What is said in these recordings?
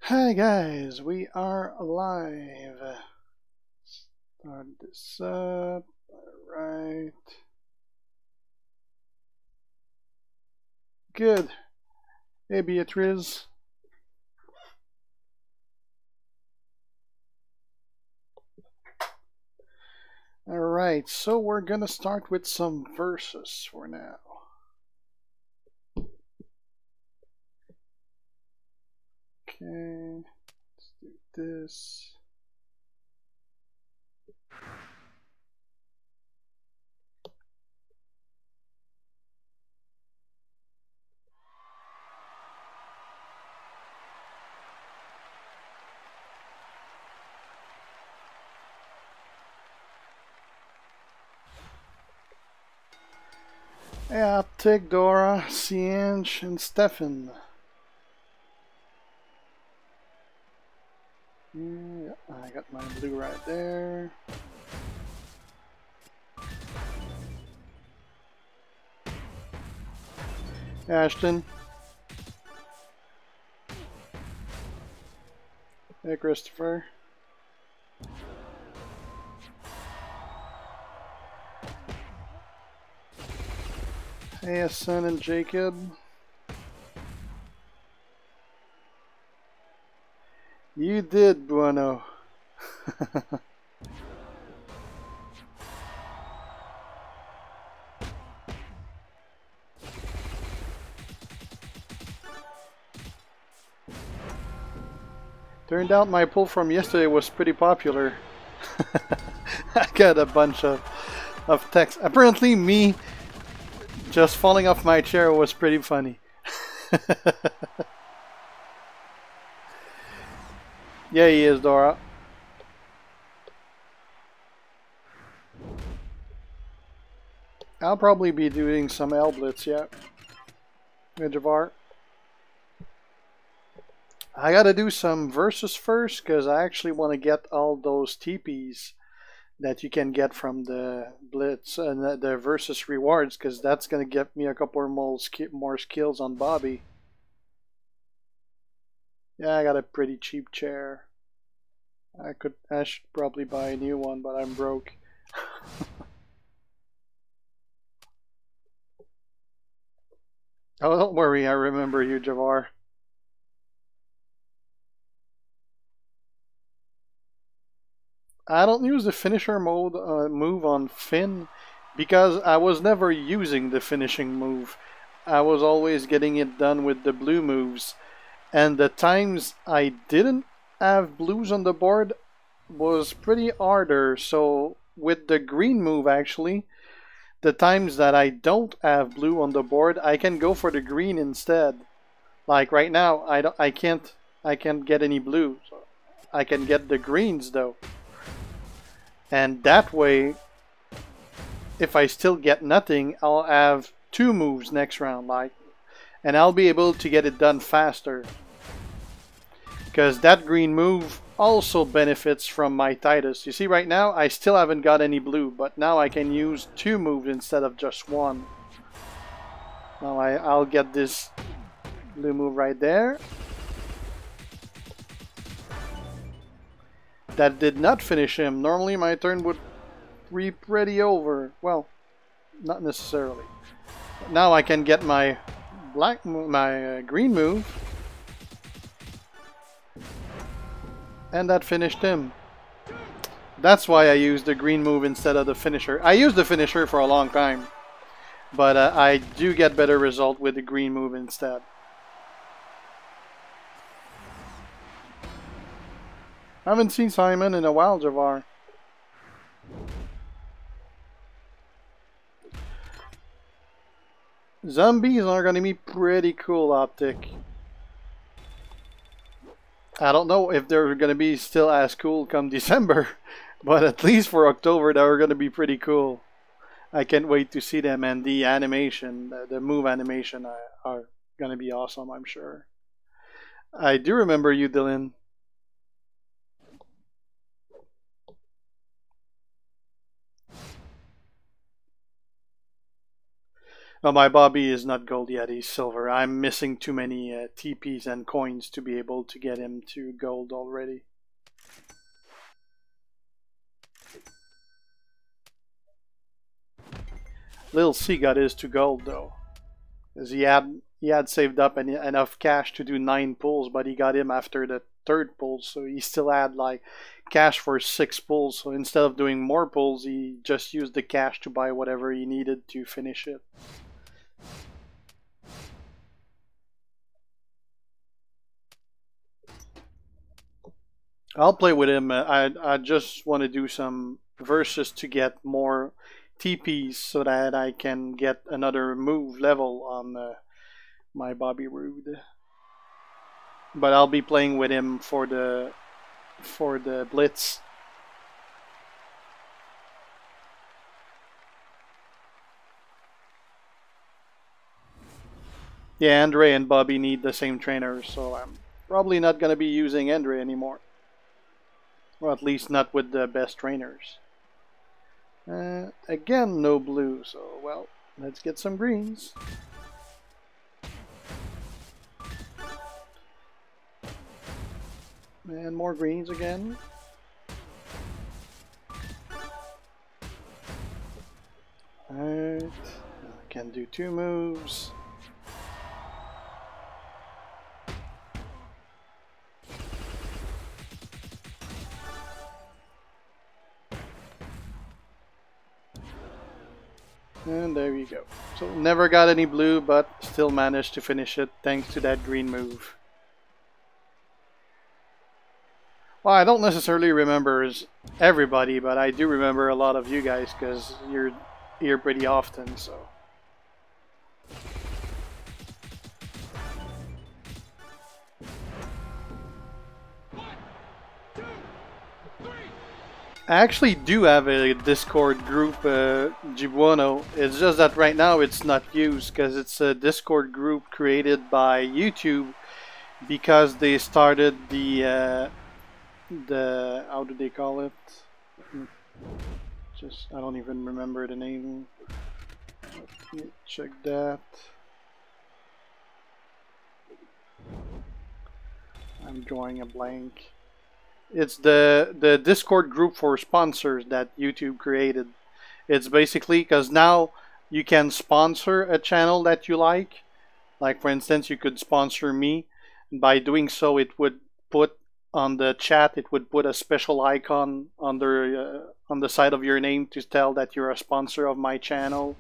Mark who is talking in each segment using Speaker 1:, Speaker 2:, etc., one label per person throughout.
Speaker 1: Hi guys, we are live. Start this up. Alright. Good. Hey Beatriz. Alright, so we're gonna start with some verses for now. Okay, let's do this. Yeah, take Dora, Sienge, and Stefan. Yeah, I got my blue right there. Ashton. Hey Christopher. Hey Hassan and Jacob. You did, Bueno. Turned out my pull from yesterday was pretty popular. I got a bunch of text. Apparently me just falling off my chair was pretty funny. Yeah, he is, Dora. I'll probably be doing some Blitz, yeah. With Javar. I gotta do some verses first because I actually want to get all those TPs that you can get from the Blitz and the versus rewards, because that's gonna get me a couple more skills on Bobby. Yeah, I got a pretty cheap chair. I should probably buy a new one, but I'm broke. Oh, don't worry, I remember you, Javar. I don't use the finisher mode move on Finn because I was never using the finishing move. I was always getting it done with the blue moves, and the times I didn't have blues on the board was pretty harder. So with the green move, actually, the times that I don't have blue on the board, I can go for the green instead. Like right now, I can't get any blue. So I can get the greens though. And that way, if I still get nothing, I'll have two moves next round, and I'll be able to get it done faster. Because that green move also benefits from my Titus. You see, right now, I still haven't got any blue, but now I can use two moves instead of just one. Now I'll get this blue move right there. That did not finish him. Normally my turn would be pretty over. Well, not necessarily. But now I can get my green move. And that finished him. That's why I used the green move instead of the finisher. I used the finisher for a long time. But I do get better result with the green move instead. I haven't seen Simon in a while, Javar. Zombies are going to be pretty cool, Optic. I don't know if they're going to be still as cool come December, but at least for October, they're going to be pretty cool. I can't wait to see them, and the animation, the move animation are going to be awesome, I'm sure. I do remember you, Dylan. Oh, my Bobby is not gold yet, he's silver. I'm missing too many TPs and coins to be able to get him to gold already. Little C got his to gold though. Because he had saved up enough cash to do 9 pulls, but he got him after the 3rd pull, so he still had like cash for 6 pulls. So instead of doing more pulls, he just used the cash to buy whatever he needed to finish it. I'll play with him. I just want to do some versus to get more TPs so that I can get another move level on my Bobby Roode. But I'll be playing with him for the Blitz. Yeah, Andre and Bobby need the same trainer, so I'm probably not going to be using Andre anymore. Or at least not with the best trainers. Again, no blue, so well, let's get some greens. And more greens again. Alright, I can do 2 moves. And there you go. So never got any blue, but still managed to finish it thanks to that green move. Well, I don't necessarily remember everybody, but I do remember a lot of you guys because you're here pretty often, so. I actually do have a Discord group, Gibuono. It's just that right now it's not used because it's a Discord group created by YouTube because they started the how do they call it? Just I don't even remember the name. Let me check that. I'm drawing a blank. It's the Discord group for sponsors that YouTube created. It's basically because now you can sponsor a channel that you like. Like for instance, you could sponsor me. By doing so, it would put on the chat. It would put a special icon under on the side of your name to tell that you're a sponsor of my channel,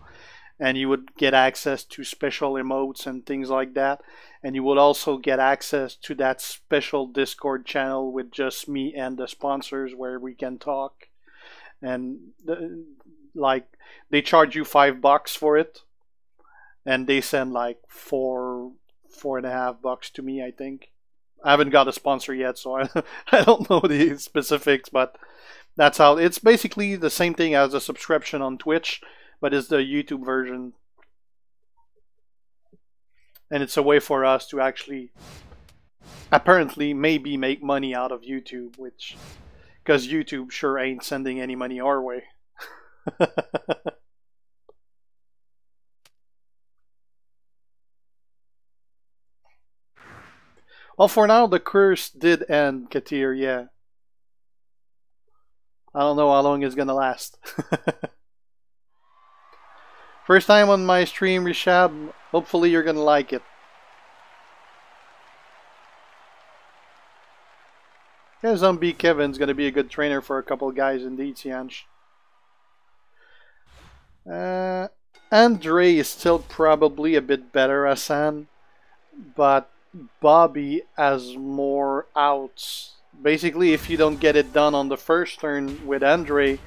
Speaker 1: and you would get access to special emotes and things like that. And you would also get access to that special Discord channel with just me and the sponsors where we can talk. And like they charge you $5 for it, and they send like $4.50 to me, I think. I haven't got a sponsor yet, so I don't know the specifics, but that's how it's basically the same thing as a subscription on Twitch, but it's the YouTube version. And it's a way for us to actually, apparently, maybe make money out of YouTube, which, because YouTube sure ain't sending any money our way. Well, for now, the curse did end, Katir, yeah. I don't know how long it's gonna last. First time on my stream, Rishab. Hopefully you're gonna like it. Yeah, Zombie Kevin's gonna be a good trainer for a couple guys indeed, Sianch. Andre is still probably a bit better, Hassan, but Bobby has more outs. Basically, if you don't get it done on the first turn with Andre,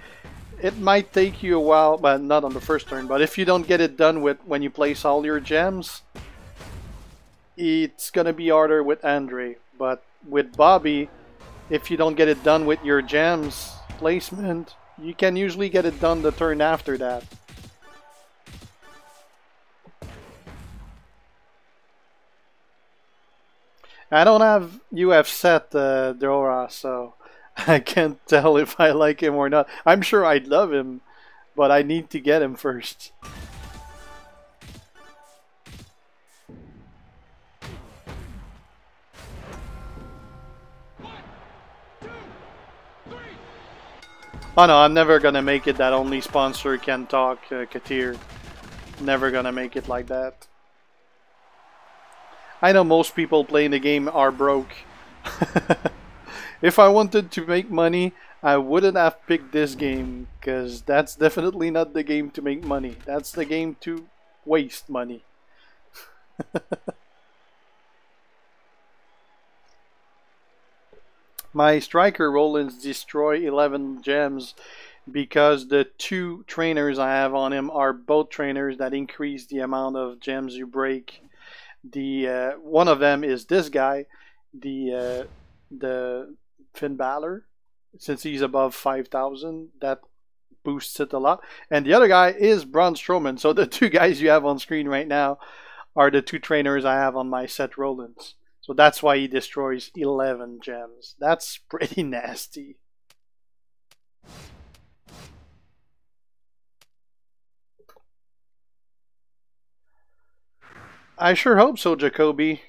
Speaker 1: it might take you a while, but not on the first turn, but if you don't get it done with when you place all your gems, it's gonna be harder with Andre. But with Bobby, if you don't get it done with your gems placement, you can usually get it done the turn after that. I don't have Sept, Dora, so I can't tell if I like him or not. I'm sure I'd love him, but I need to get him first. Oh no, I'm never gonna make it that only sponsor can talk, Katir. Never gonna make it like that. I know most people playing the game are broke. If I wanted to make money, I wouldn't have picked this game, because that's definitely not the game to make money. That's the game to waste money. My striker Rollins destroy 11 gems because the two trainers I have on him are both trainers that increase the amount of gems you break. The one of them is this guy, the Finn Balor, since he's above 5,000, that boosts it a lot. And the other guy is Braun Strowman. So the two guys you have on screen right now are the two trainers I have on my Seth Rollins. So that's why he destroys 11 gems. That's pretty nasty. I sure hope so, Jacoby.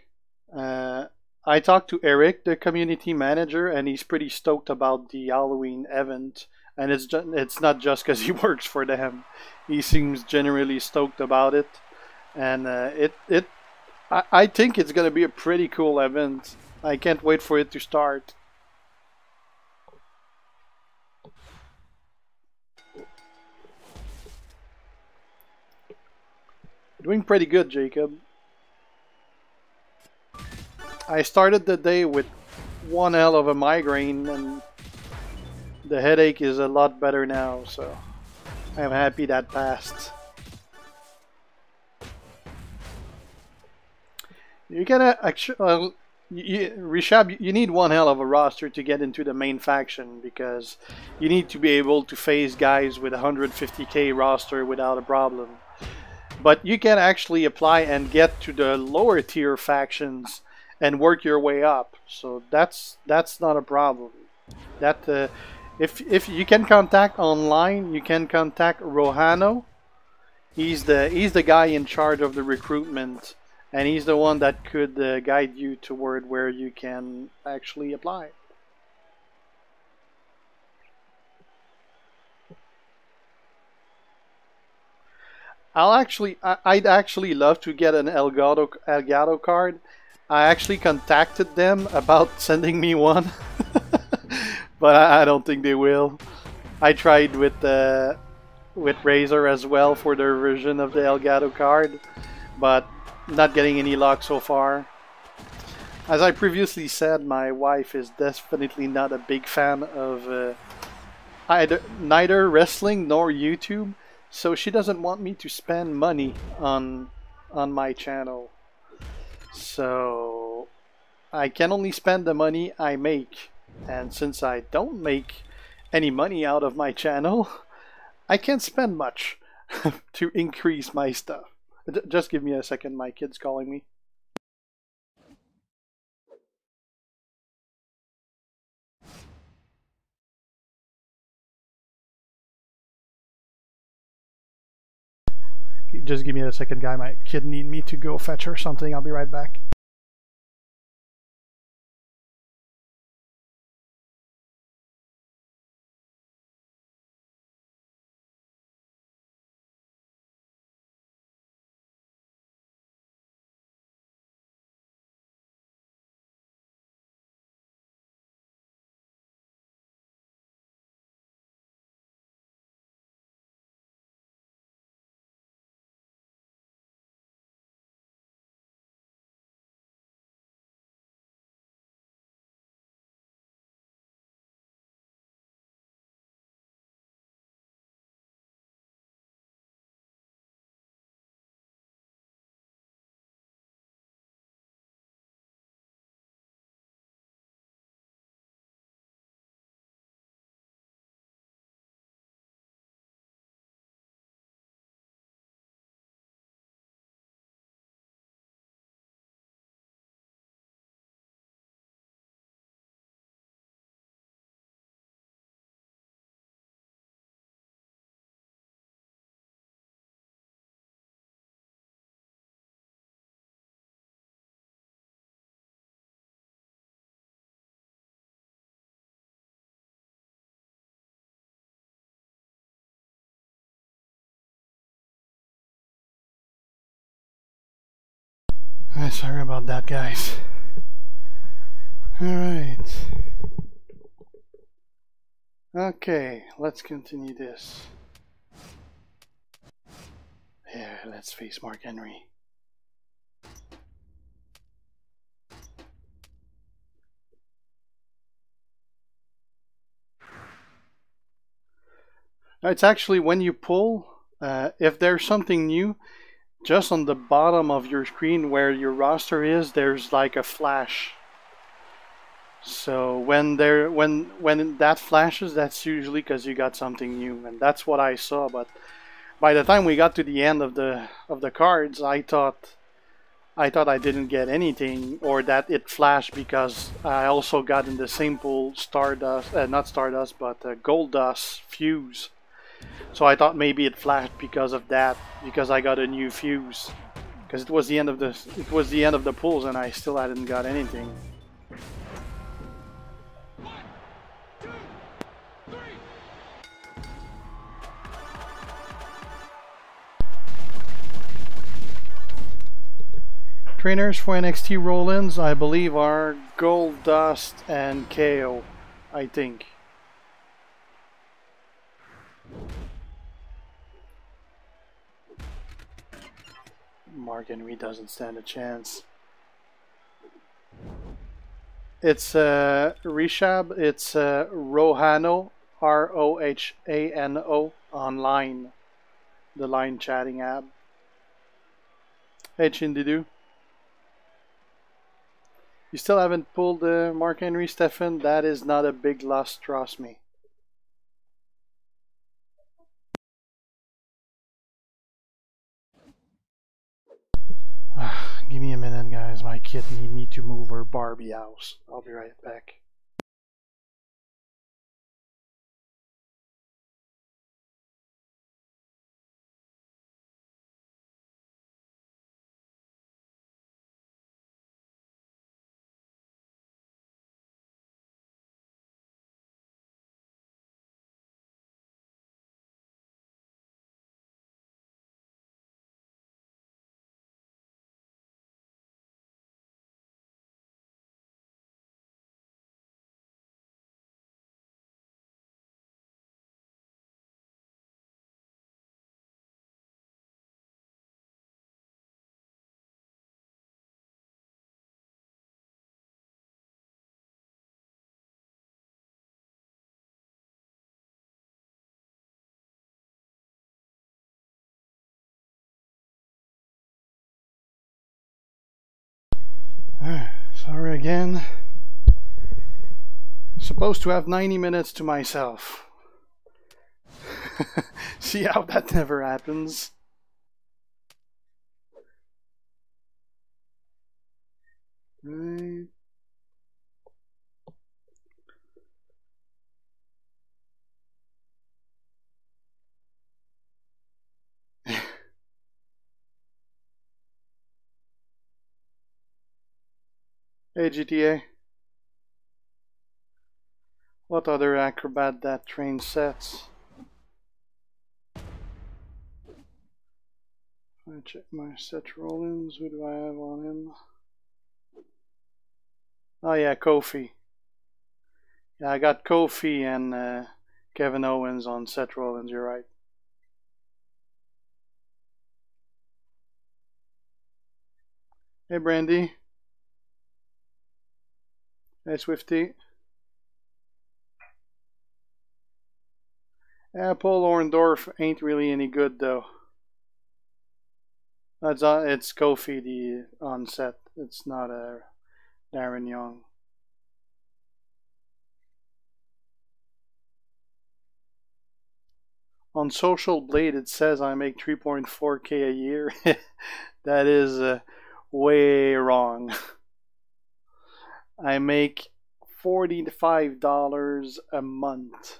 Speaker 1: Uh, I talked to Eric, the community manager, and he's pretty stoked about the Halloween event. And it's not just because he works for them. He seems generally stoked about it, and I think it's gonna be a pretty cool event. I can't wait for it to start. Doing pretty good, Jacob. I started the day with one hell of a migraine, and the headache is a lot better now, so I'm happy that passed. You gotta actually, Rishab, you need one hell of a roster to get into the main faction, because you need to be able to face guys with 150k roster without a problem. But you can actually apply and get to the lower tier factions and work your way up. So that's not a problem. That if you can contact online, you can contact Rohano. He's the guy in charge of the recruitment, and he's the one that could guide you toward where you can actually apply. I'd actually love to get an Elgato card. I actually contacted them about sending me one, but I don't think they will. I tried with Razer as well for their version of the Elgato card, but not getting any luck so far. As I previously said, my wife is definitely not a big fan of neither wrestling nor YouTube, so she doesn't want me to spend money on my channel. So I can only spend the money I make, and since I don't make any money out of my channel, I can't spend much to increase my stuff. Just give me a second, my kid's calling me. Just give me a second, guy. My kid need me to go fetch her something. I'll be right back. Sorry about that, guys. Alright. Okay, let's continue this. Yeah, let's face Mark Henry. It's actually when you pull, if there's something new, just on the bottom of your screen where your roster is, there's like a flash. So when that flashes, that's usually because you got something new, and that's what I saw. But by the time we got to the end of the cards, I thought I didn't get anything, or that it flashed because I also got in the same pool Stardust, not Stardust, but Gold Dust Fuse. So I thought maybe it flashed because of that, because I got a new fuse. Because it was the end of the pools, and I still hadn't got anything. Trainers for NXT roll-ins, I believe, are Gold Dust and KO, I think. Mark Henry doesn't stand a chance. It's Rishab, it's Rohano, Rohano, online. The line chatting app. Hey Chindidu. You still haven't pulled Mark Henry, Stefan? That is not a big loss, trust me. Give me a minute, guys. My kid need me to move her Barbie house. I'll be right back. Sorry again. Supposed to have 90 minutes to myself. See how that never happens? Right. Hey GTA. What other acrobat that train sets? I check my set roll-ins. Who do I have on him? Oh yeah, Kofi. Yeah, I got Kofi and Kevin Owens on set roll-ins. You're right. Hey Brandy. Hey Swifty. Paul Orndorff ain't really any good though. It's Kofi the on set. It's not Darren Young. On Social Blade it says I make 3.4k a year. That is way wrong. I make $45 a month.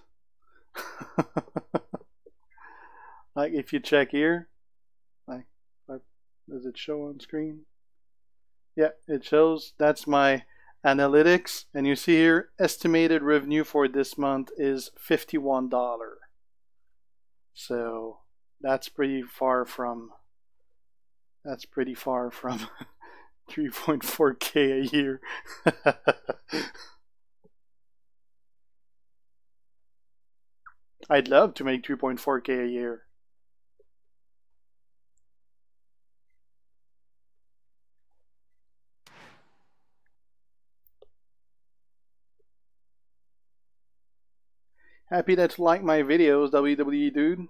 Speaker 1: Like if you check here, like does it show on screen? Yeah, it shows. That's my analytics, and you see here estimated revenue for this month is $51. So that's pretty far from 3.4K a year. I'd love to make 3.4K a year. Happy that you like my videos, WWE dude.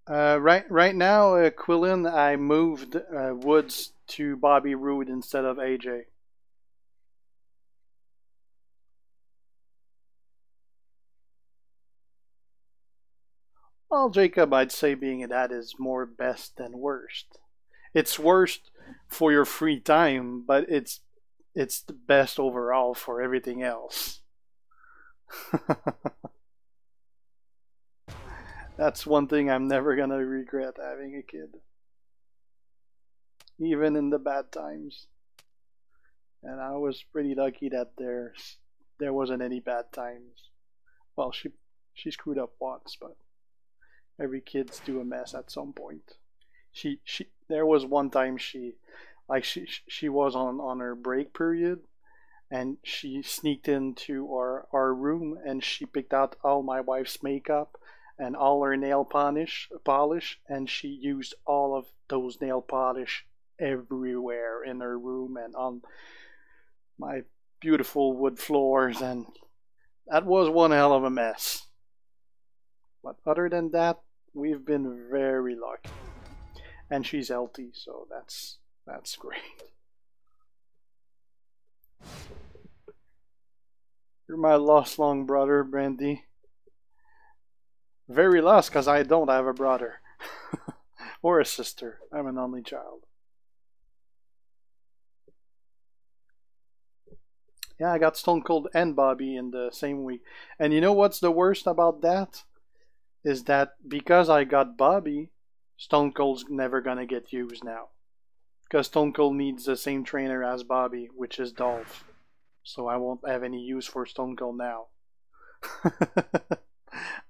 Speaker 1: Right now, Quillen, I moved Woods to Bobby Roode instead of AJ. Well, Jacob, I'd say being a dad is more best than worst. It's worst for your free time, but it's the best overall for everything else. That's one thing I'm never gonna regret, having a kid. Even in the bad times. And I was pretty lucky that there wasn't any bad times. Well, she screwed up once, but every kid's do a mess at some point. She there was one time she was on her break period, and she sneaked into our room and she picked out all my wife's makeup and all her nail polish, and she used all of those nail polish everywhere in her room and on my beautiful wood floors, and that was one hell of a mess. But other than that, we've been very lucky. And she's healthy, so that's great. You're my lost long brother, Brandy. Very lost because I don't have a brother. Or a sister. I'm an only child. Yeah, I got Stone Cold and Bobby in the same week. And you know what's the worst about that? Is that because I got Bobby, Stone Cold's never gonna get used now. Because Stone Cold needs the same trainer as Bobby, which is Dolph. So I won't have any use for Stone Cold now.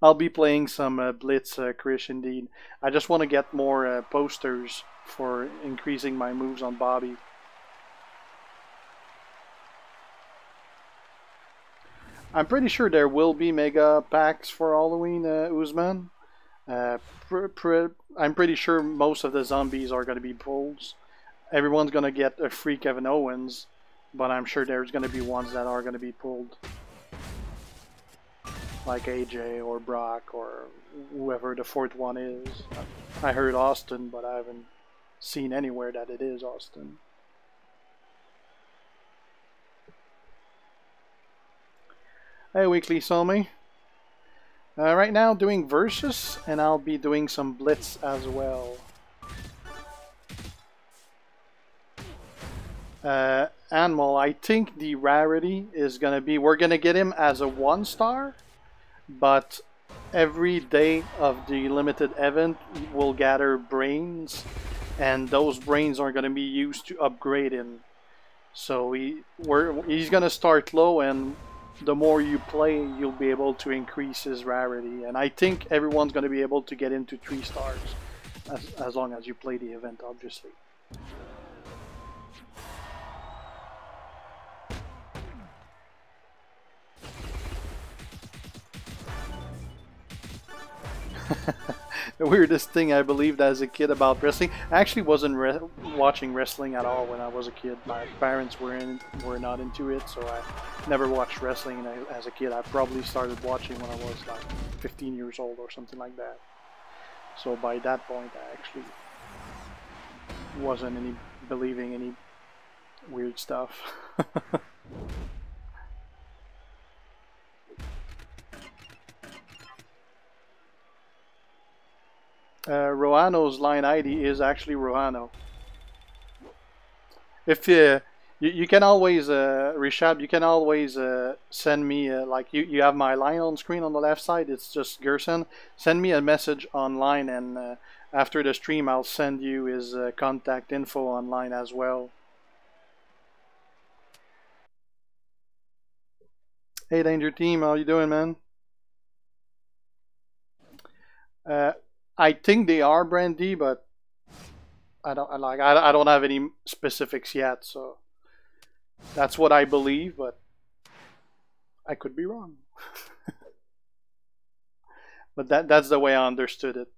Speaker 1: I'll be playing some Blitz, Krish, indeed. I just want to get more posters for increasing my moves on Bobby. I'm pretty sure there will be mega packs for Halloween, Uzman. I'm pretty sure most of the zombies are going to be pulls. Everyone's going to get a free Kevin Owens, but I'm sure there's going to be ones that are going to be pulled. Like AJ or Brock or whoever the fourth one is. I heard Austin, but I haven't seen anywhere that it is Austin. Hey, Weekly Somi. Right now doing Versus, and I'll be doing some Blitz as well. Animal, I think the rarity is gonna be, we're gonna get him as a 1-star, but every day of the limited event we'll gather brains, and those brains are gonna be used to upgrade him. So he's gonna start low, and the more you play, you'll be able to increase his rarity. And I think everyone's going to be able to get into 3 stars as long as you play the event, obviously. The weirdest thing I believed as a kid about wrestling, I actually wasn't watching wrestling at all when I was a kid. My parents were not into it, so I never watched wrestling as a kid. I probably started watching when I was like 15 years old or something like that. So by that point, I actually wasn't believing any weird stuff. Roano's line ID is actually Roano. If you can always, Rishab, you can always send me, like you have my line on screen on the left side, it's just Guersan. Send me a message online, and after the stream I'll send you his contact info online as well. Hey Danger Team, how you doing, man? I think they are brandy, but I don't have any specifics yet, so that's what I believe, but I could be wrong. But that's the way I understood it.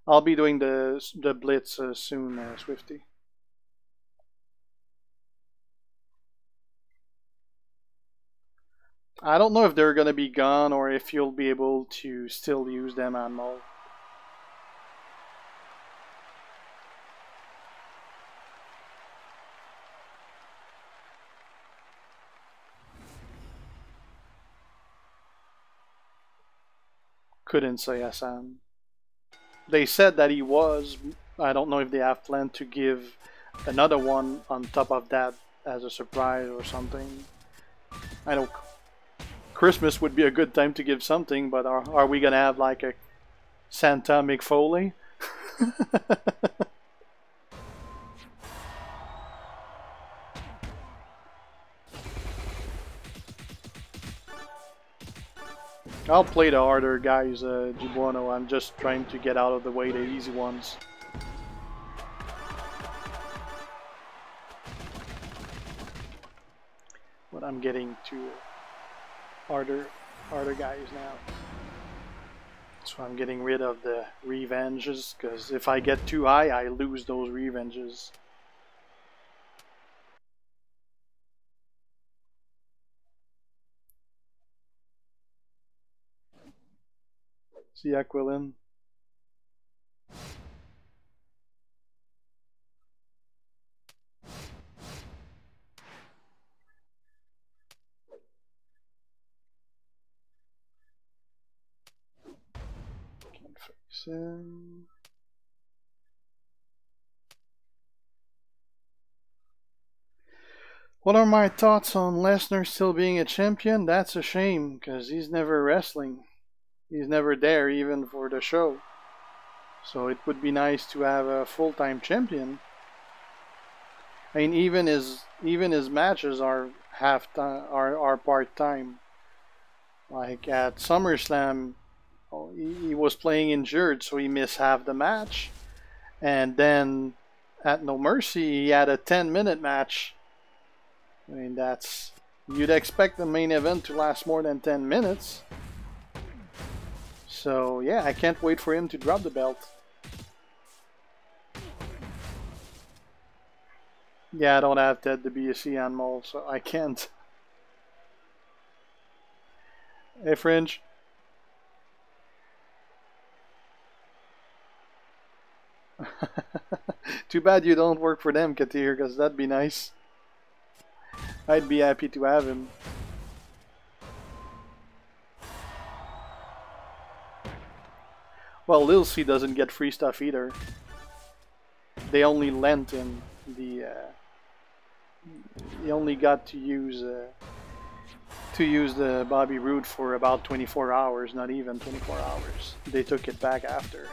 Speaker 1: I'll be doing the Blitz soon, Swifty. I don't know if they're gonna be gone or if you'll be able to still use them on Mole. Couldn't say Hassan. They said that he was. I don't know if they have planned to give another one on top of that as a surprise or something. I know Christmas would be a good time to give something, but are we gonna have like a Santa McFoley? I'll play the harder guys, Gibuono. I'm just trying to get out of the way the easy ones. But I'm getting to harder guys now. So I'm getting rid of the revenges, because if I get too high, I lose those revenges. See Aquilin. Can't fix him. What are my thoughts on Lesnar still being a champion? That's a shame, because he's never wrestling. He's never there, even for the show. So it would be nice to have a full-time champion. I mean, even his matches are are part-time. Like at SummerSlam, he was playing injured, so he missed half the match. And then at No Mercy, he had a 10-minute match. I mean, you'd expect the main event to last more than 10 minutes. So yeah, I can't wait for him to drop the belt. Yeah, I don't have Ted DiBiase on Mole, so I can't. Hey, Fringe. Too bad you don't work for them, Katir, because that'd be nice. I'd be happy to have him. Well, Lil C doesn't get free stuff either. They only lent him the. He only got to use the Bobby Roode for about 24 hours, not even 24 hours. They took it back after.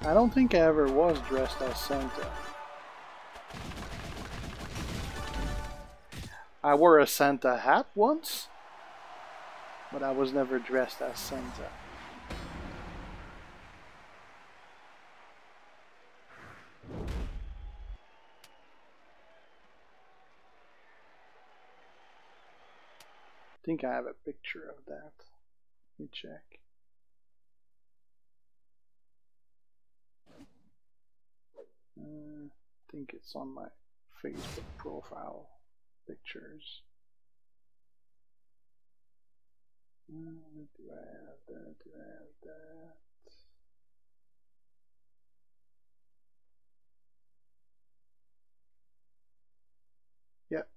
Speaker 1: I don't think I ever was dressed as Santa. I wore a Santa hat once, but I was never dressed as Santa. I think I have a picture of that. Let me check. I think it's on my Facebook profile pictures. Do I have that? Do I have that? Yeah.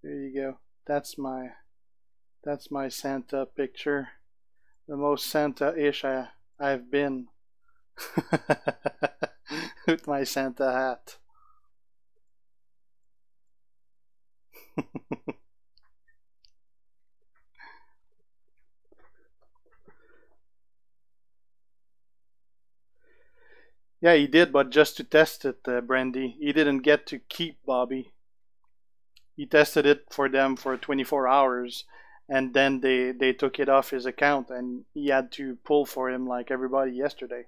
Speaker 1: There you go. That's my Santa picture. The most Santa-ish I've been. With my Santa hat. Yeah, he did, but just to test it, Brandy. He didn't get to keep Bobby. He tested it for them for 24 hours, and then they took it off his account, and he had to pull for him like everybody yesterday.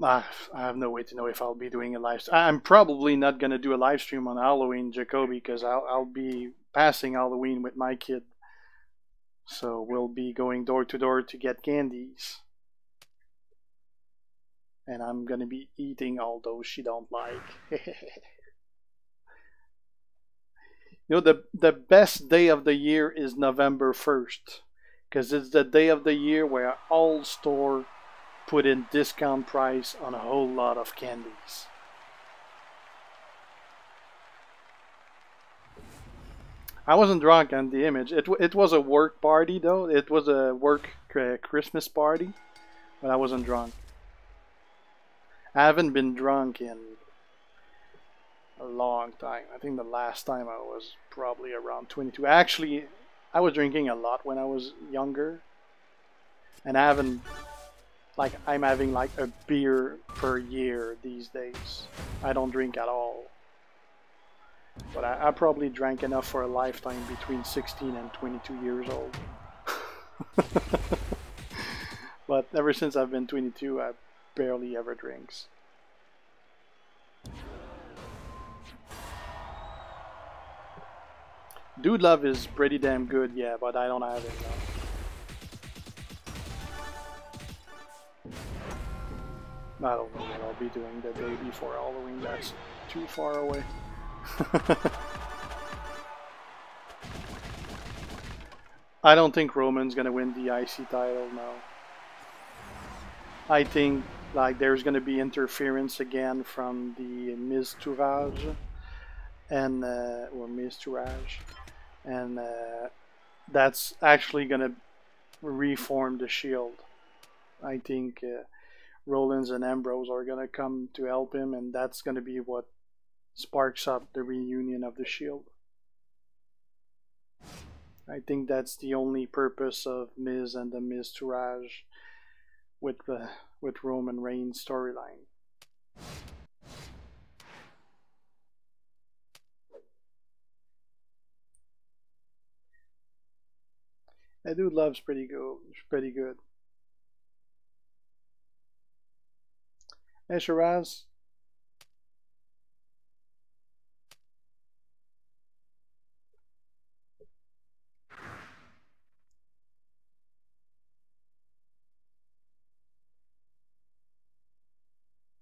Speaker 1: I have no way to know if I'll be doing a live stream. I'm probably not going to do a live stream on Halloween, Jacoby, because I'll be passing Halloween with my kid. So we'll be going door to door to get candies. And I'm going to be eating all those she don't like. You know, the best day of the year is November 1st. Because it's the day of the year where all store put in discount price on a whole lot of candies. I wasn't drunk on the image. It was a work party though. It was a work Christmas party, but I wasn't drunk. I haven't been drunk in a long time. I think the last time I was probably around 22. Actually, I was drinking a lot when I was younger, and I haven't. Like, I'm having like a beer per year these days. I don't drink at all. But I probably drank enough for a lifetime between 16 and 22 years old. But ever since I've been 22, I barely ever drinks. Dude Love is pretty damn good, yeah, but I don't have it now. I don't know what I'll be doing the day before Halloween. That's too far away. I don't think Roman's gonna win the IC title now. I think like there's gonna be interference again from the Miz Tourage and or Miz Tourage, and that's actually gonna reform the Shield. I think Rollins and Ambrose are gonna come to help him, and that's gonna be what sparks up the reunion of the Shield. I think that's the only purpose of Miz and the Miz Tourage with Roman Reigns storyline. That dude loves pretty good. Hey Shiraz.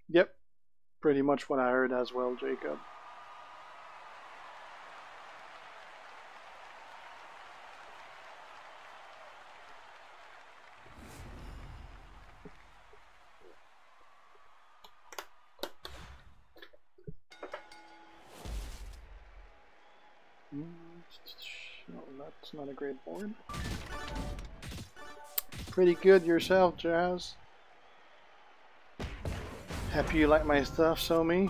Speaker 1: Yep, pretty much what I heard as well, Jacob. No, that's not a great board. Pretty good yourself, Jazz. Happy you like my stuff, so me.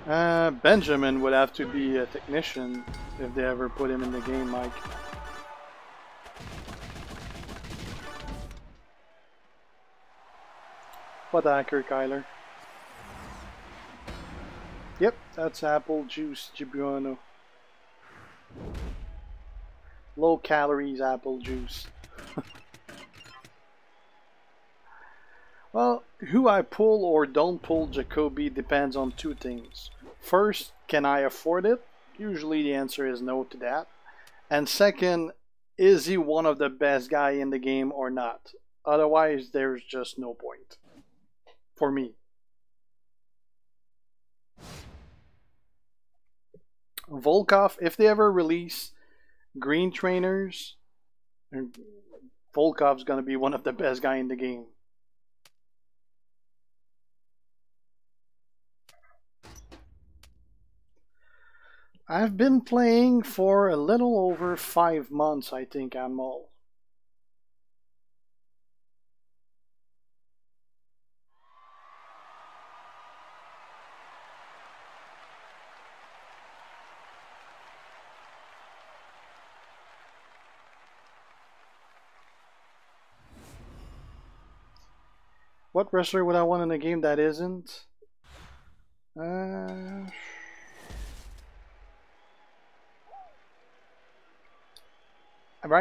Speaker 1: Benjamin would have to be a technician if they ever put him in the game, Mike. What hacker, Kyler? Yep, that's apple juice, Gibuano. Low calories apple juice. Well, who I pull or don't pull Jacoby depends on two things. First, can I afford it? Usually the answer is no to that. And second, is he one of the best guy in the game or not? Otherwise, there's just no point. For me. Volkov, if they ever release green trainers, Volkov's gonna be one of the best guy in the game. I've been playing for a little over 5 months, I think, Anmol. What wrestler would I want in a game that isn't? Right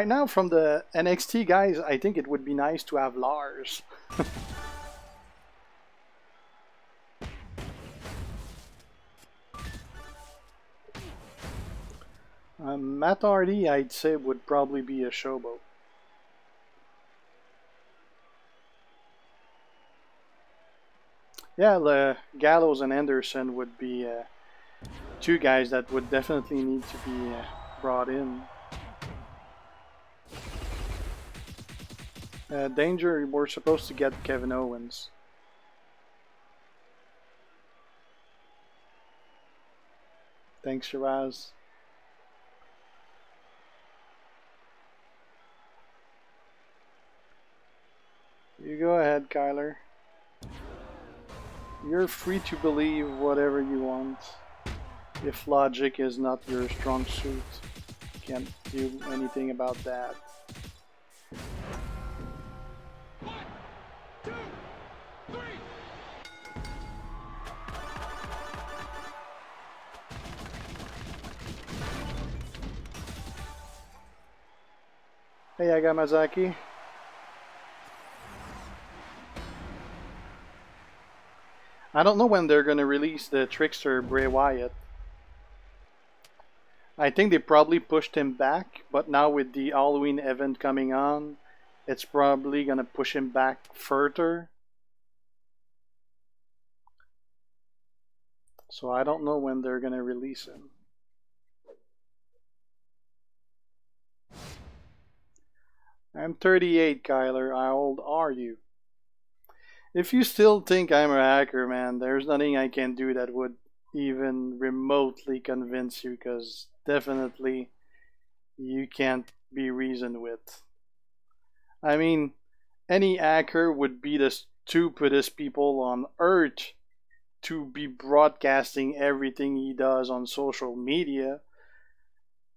Speaker 1: now, from the NXT guys, I think it would be nice to have Lars. Matt Hardy, I'd say, would probably be a showboat. Yeah, Gallows and Anderson would be two guys that would definitely need to be brought in. Danger, we're supposed to get Kevin Owens. Thanks, Shiraz. You go ahead, Kyler. You're free to believe whatever you want. If logic is not your strong suit, you can't do anything about that.
Speaker 2: One, two, three.
Speaker 1: Hey, Agamazaki. I don't know when they're going to release the Trickster Bray Wyatt. I think they probably pushed him back, but now with the Halloween event coming on, it's probably going to push him back further. So I don't know when they're going to release him. I'm 38, Kyler. How old are you? If you still think I'm a hacker, man, there's nothing I can do that would even remotely convince you, because definitely you can't be reasoned with. I mean, any hacker would be the stupidest people on earth to be broadcasting everything he does on social media.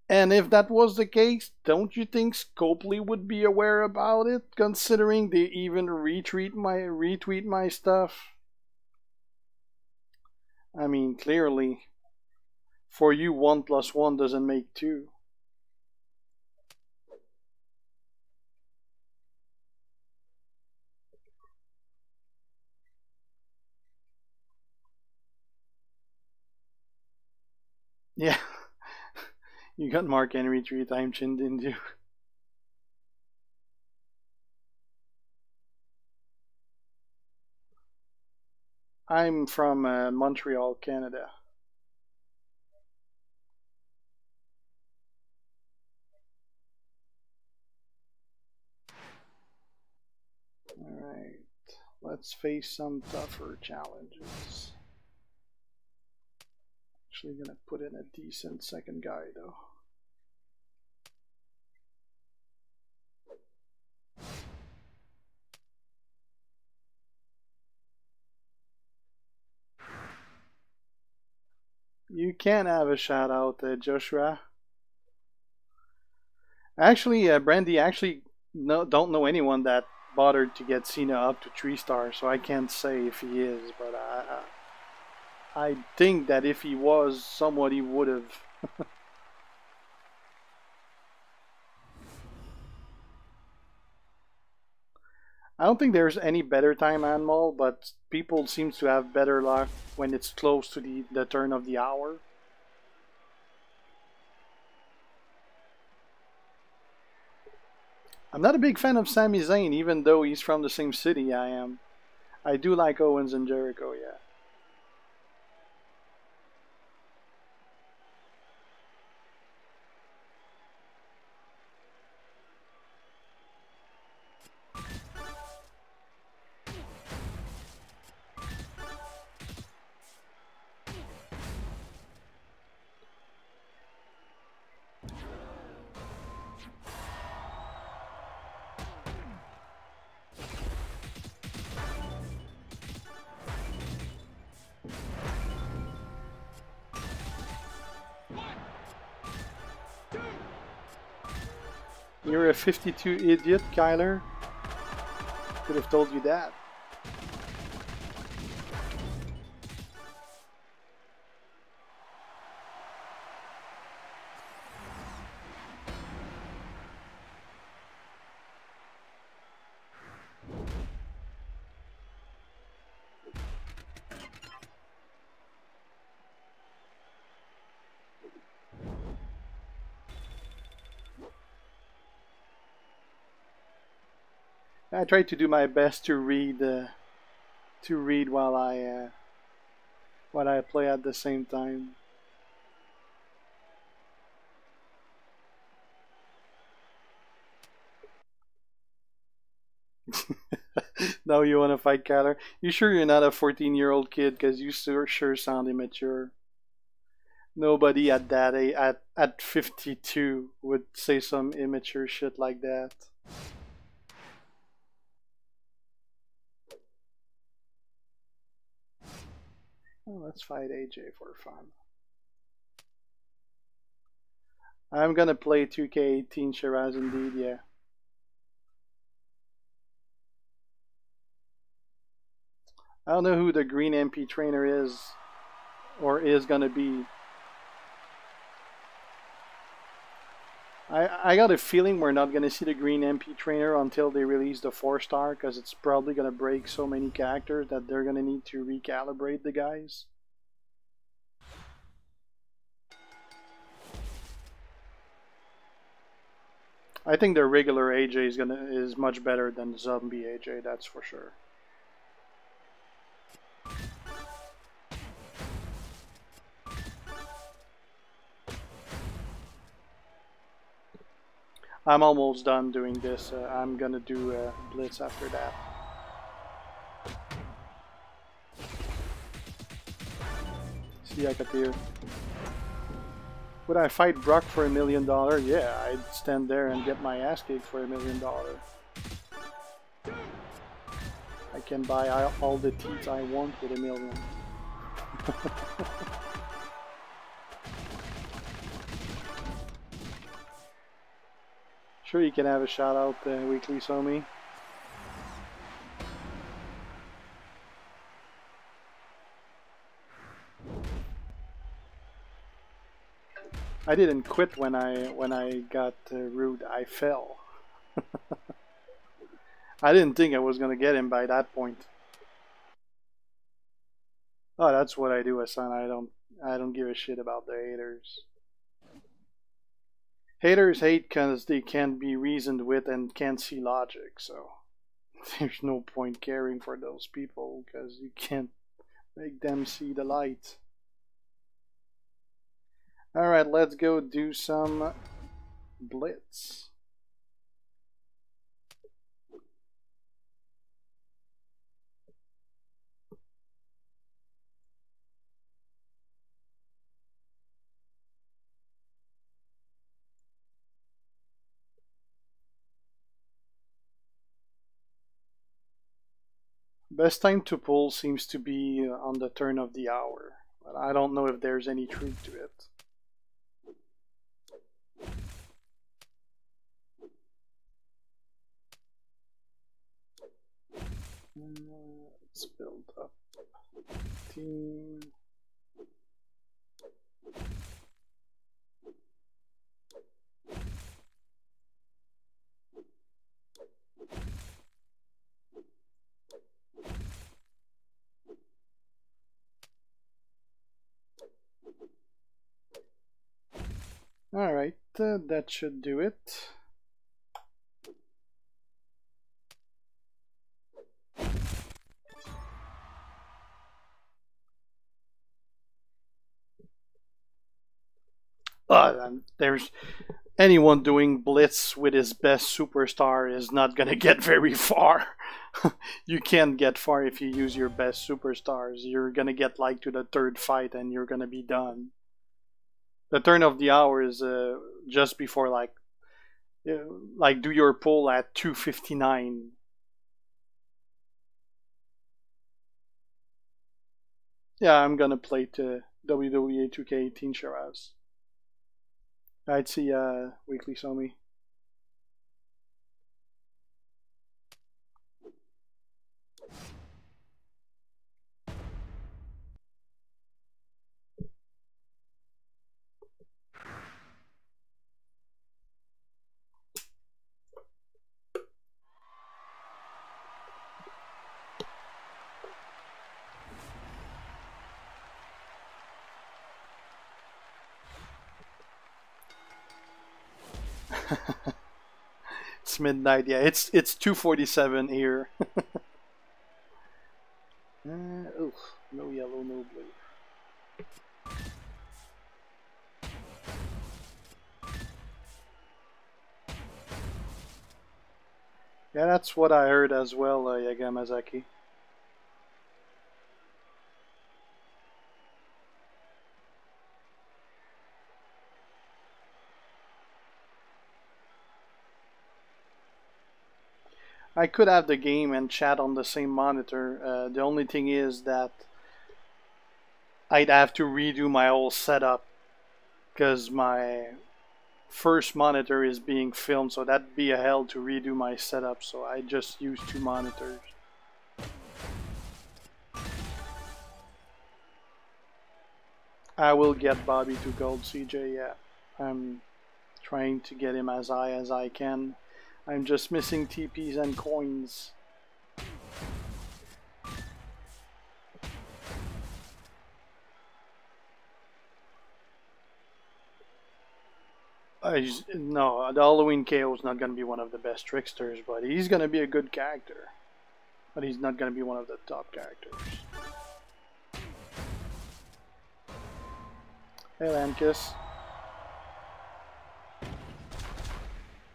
Speaker 1: And if that was the case, don't you think Scopely would be aware about it, considering they even retweet my stuff? I mean, clearly, for you, 1 + 1 doesn't make 2. Yeah. You got Mark Henry 3 times, didn't you? I'm from Montreal, Canada. Alright, let's face some tougher challenges. Actually gonna put in a decent second guy though. You can have a shout out, Joshua. Actually, Brandy, don't know anyone that bothered to get Cena up to 3 stars, so I can't say if he is, but I think that if he was, somebody would have. I don't think there's any better time animal, but people seem to have better luck when it's close to the turn of the hour. I'm not a big fan of Sami Zayn, even though he's from the same city I am. I do like Owens and Jericho, yeah. You're a 52 idiot, Kyler. Could have told you that. I try to do my best to read while I play at the same time. Now you want to fight Kyler? You sure you're not a 14-year-old kid? Because you sure sound immature. Nobody at that age, at 52 would say some immature shit like that. Oh, let's fight AJ for fun. I'm gonna play 2K18 Shiraz indeed, yeah. I don't know who the green MP trainer is or is gonna be. I got a feeling we're not gonna see the green MP trainer until they release the 4-star, because it's probably gonna break so many characters that they're gonna need to recalibrate the guys. I think the regular AJ is much better than zombie AJ, that's for sure. I'm almost done doing this. I'm gonna do Blitz after that. See, I got here. Would I fight Brock for $1 million? Yeah, I'd stand there and get my ass kicked for $1 million. I can buy all the teeth I want with $1 million. Sure, you can have a shout out, Weekly Somi. I didn't quit when I got rude. I fell. I didn't think I was gonna get him by that point. Oh, that's what I do, Hassan. I don't give a shit about the haters. Haters hate because they can't be reasoned with and can't see logic. So there's no point caring for those people because you can't make them see the light. Alright, let's go do some Blitz. Best time to pull seems to be on the turn of the hour, but I don't know if there's any truth to it. Let's build up team. Alright, that should do it. There's anyone doing Blitz with his best superstar is not gonna get very far. You can't get far if you use your best superstars. You're gonna get like to the third fight and you're gonna be done. The turn of the hour is just before like do your pull at 2:59. Yeah, I'm gonna play to WWE 2K18 Shiraz. I'd see Weekly Somi. It's midnight. Yeah, it's 2:47 here. Oof, no yellow, no blue. Yeah, that's what I heard as well, Yagamazaki. I could have the game and chat on the same monitor. The only thing is that I'd have to redo my whole setup because my first monitor is being filmed, so that'd be a hell to redo my setup, so I just use two monitors. I will get Bobby to gold, CJ, yeah. I'm trying to get him as high as I can. I'm just missing TPs and coins. No, the Halloween KO is not going to be one of the best tricksters, but he's going to be a good character. But he's not going to be one of the top characters. Hey, Lankus.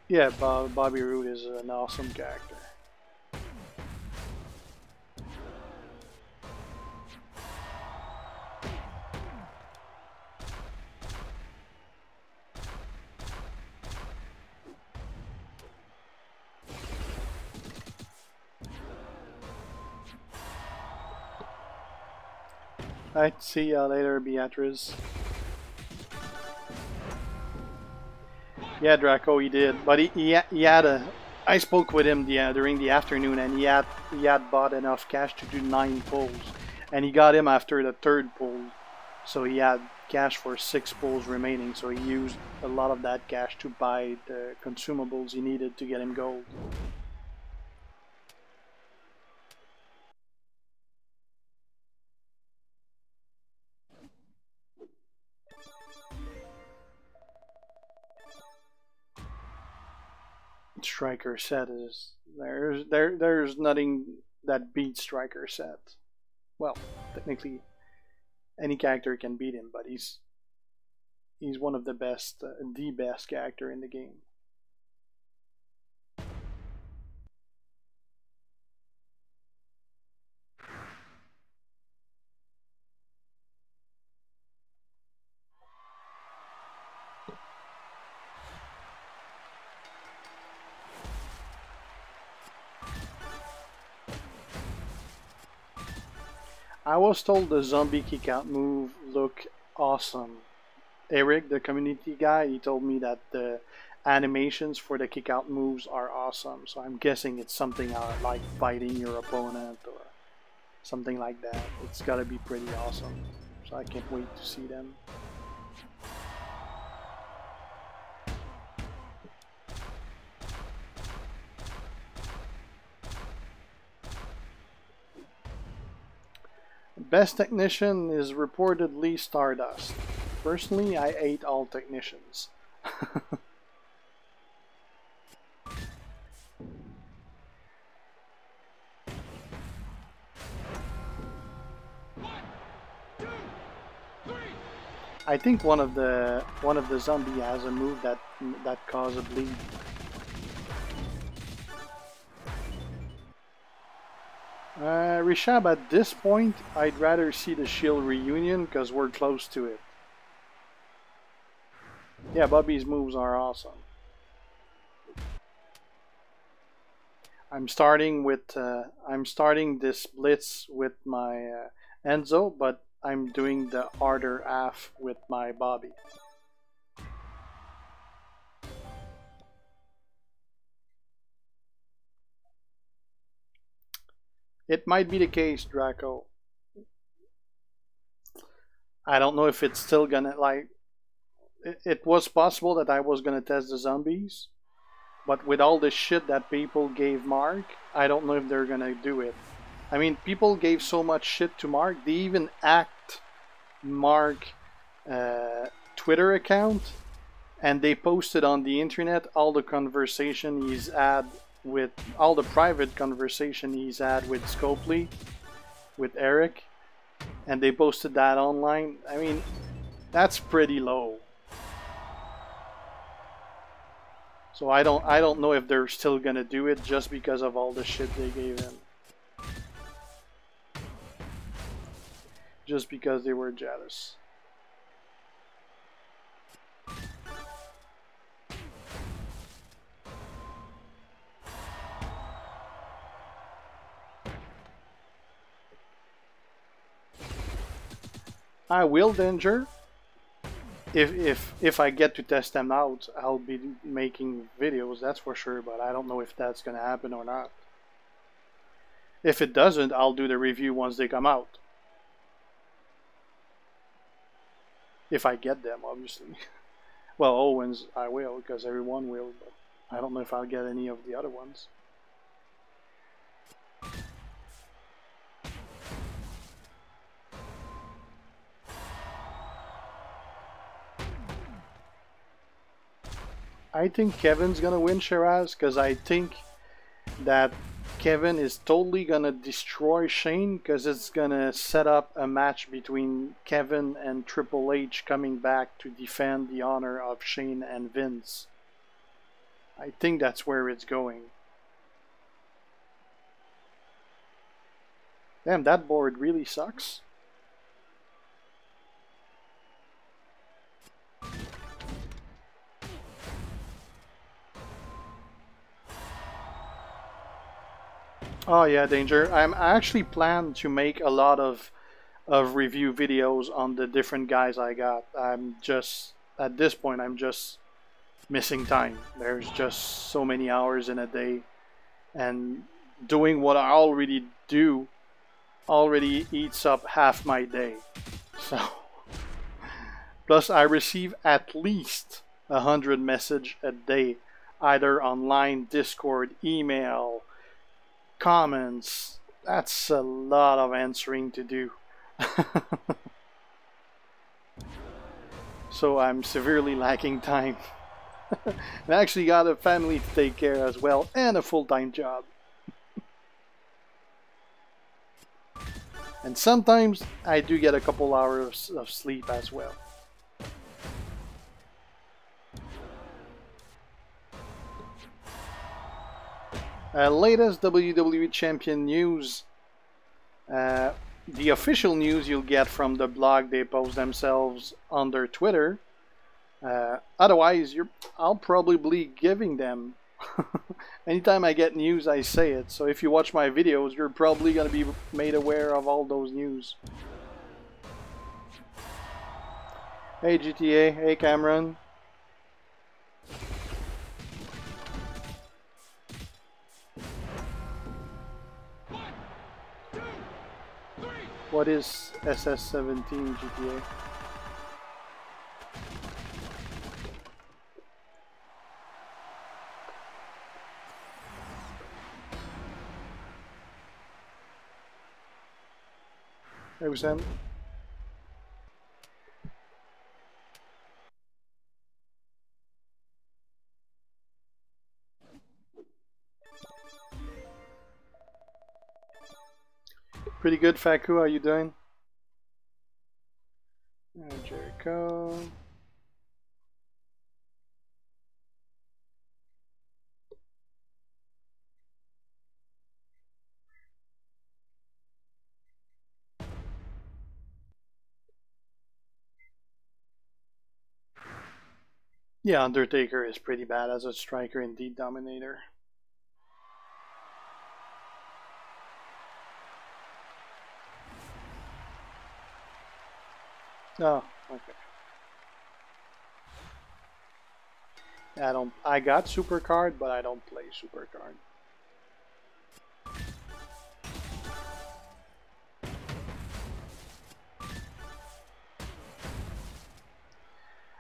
Speaker 1: Yeah, Bobby Roode is an awesome character. Alright, see ya later, Beatrice. Yeah, Draco, he did, but he had a. I spoke with him during the afternoon, and he had bought enough cash to do 9 pulls, and he got him after the 3rd pull, so he had cash for 6 pulls remaining. So he used a lot of that cash to buy the consumables he needed to get him gold. Striker Set is there's nothing that beats Striker Set. Well, technically any character can beat him, but he's one of the best character in the game. I was told the zombie kick out move looked awesome. Eric, the community guy, he told me that the animations for the kick out moves are awesome. So I'm guessing it's something like fighting your opponent or something like that. It's gotta be pretty awesome. So I can't wait to see them. Best technician is reportedly Stardust. Personally, I hate all technicians. I think one of the zombie has a move that causes a bleed. Rishab, at this point, I'd rather see the Shield reunion because we're close to it. Yeah, Bobby's moves are awesome. I'm starting this Blitz with my Enzo, but I'm doing the harder half with my Bobby. It might be the case, Draco. I don't know if it's still gonna, like, it was possible that I was gonna test the zombies, but with all the shit that people gave Mark, I don't know if they're gonna do it. I mean, people gave so much shit to Mark, they even hacked Mark Twitter account and they posted on the internet all the conversation he's had with all the private conversation he's had with Scopely, with Eric, and they posted that online. I mean, that's pretty low. So I don't know if they're still gonna do it just because of all the shit they gave him. Just because they were jealous. I will, Danger. If I get to test them out, I'll be making videos, that's for sure, but I don't know if that's gonna happen or not. If it doesn't, I'll do the review once they come out. If I get them, obviously. Well, Owens, I will, because everyone will, but I don't know if I'll get any of the other ones. I think Kevin's gonna win Shiraz, because I think that Kevin is totally gonna destroy Shane, because it's gonna set up a match between Kevin and Triple H coming back to defend the honor of Shane and Vince. I think that's where it's going. Damn, that board really sucks. Oh yeah, Danger. I actually plan to make a lot of review videos on the different guys I got. I'm just, at this point, I'm just missing time. There's just so many hours in a day, and doing what I already do already eats up half my day. So, plus I receive at least 100 messages a day, either online, Discord, email, comments. That's a lot of answering to do. So I'm severely lacking time. I actually got a family to take care as well, and a full-time job. And sometimes I do get a couple hours of sleep as well. Latest WWE Champion news. The official news you'll get from the blog they post themselves on their Twitter. Otherwise, I'll probably be giving them. Anytime I get news, I say it. So if you watch my videos, you're probably going to be made aware of all those news. Hey GTA, hey Cameron. What is SS17 GTA? Hey, Sam. Pretty good, Faku. How you doing? Jericho. Yeah, Undertaker is pretty bad as a striker, indeed, Dominator. Oh, okay. I got Supercard, but I don't play Supercard.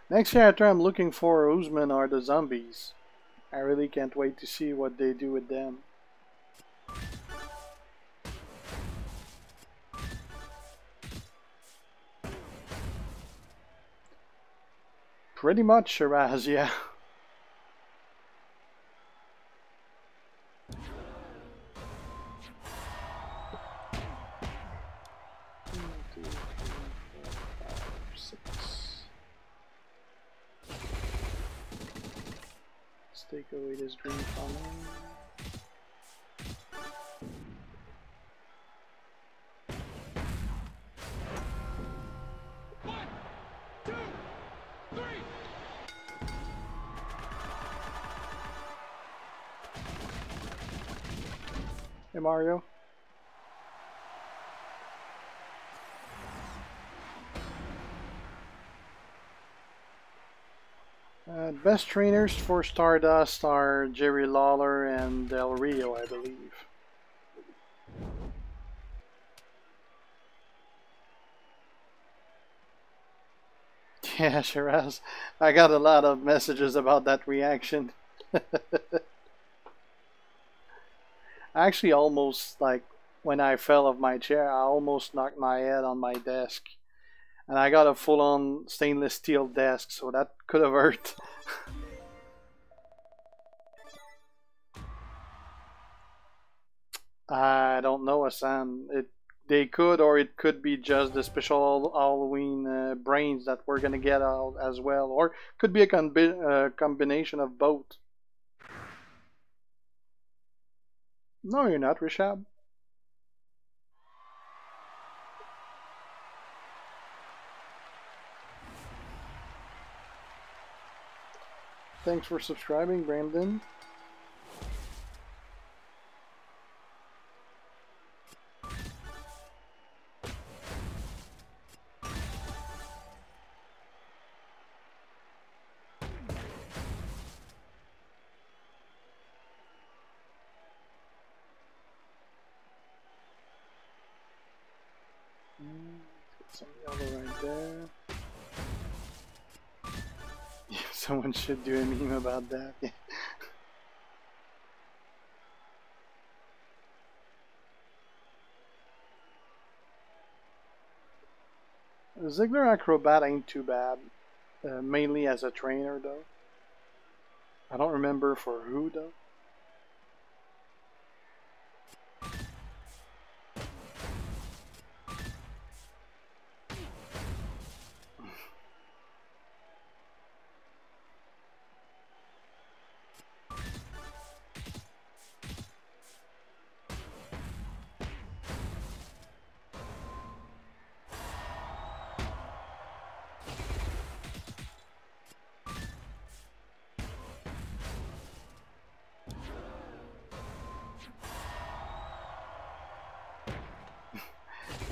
Speaker 1: Next character I'm looking for, Usman, are the zombies. I really can't wait to see what they do with them. Pretty much, Shiraz, yeah. Take away this green from him.
Speaker 2: One, two, three.
Speaker 1: Hey Mario. Best trainers for Stardust are Jerry Lawler and Del Rio, I believe. Yeah, Shiraz. I got a lot of messages about that reaction. I actually almost, like, when I fell off my chair, I almost knocked my head on my desk. And I got a full-on stainless steel desk, so that could have hurt. I don't know, Hassan. They could, or it could be just the special Halloween brains that we're gonna get out as well, or could be a combination of both. No, you're not, Rishab. Thanks for subscribing, Brandon. Some yellow right there. Yeah, someone should do a meme about that. Yeah. Ziggler Acrobat ain't too bad, mainly as a trainer though. I don't remember for who though.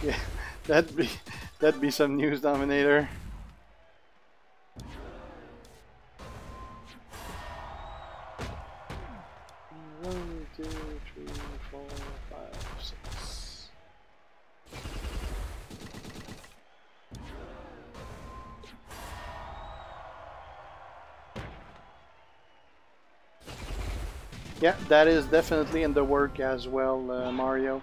Speaker 1: Yeah, that'd be some news, Dominator. One, two, three, four, five, six. Yeah, that is definitely in the work as well, Mario.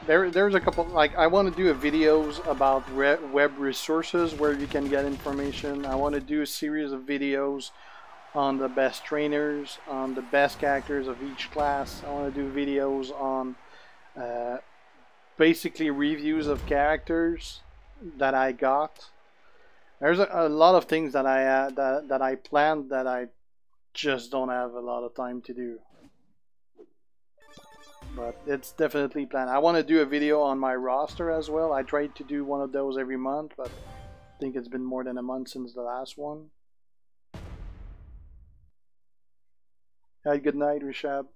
Speaker 1: There's a couple, like, I want to do videos about web resources where you can get information. I want to do a series of videos on the best trainers, on the best characters of each class. I want to do videos on basically reviews of characters that I got. There's a lot of things that that I planned that I just don't have a lot of time to do. But it's definitely planned. I want to do a video on my roster as well. I tried to do one of those every month, but I think it's been more than a month since the last one. Good night, Rishab.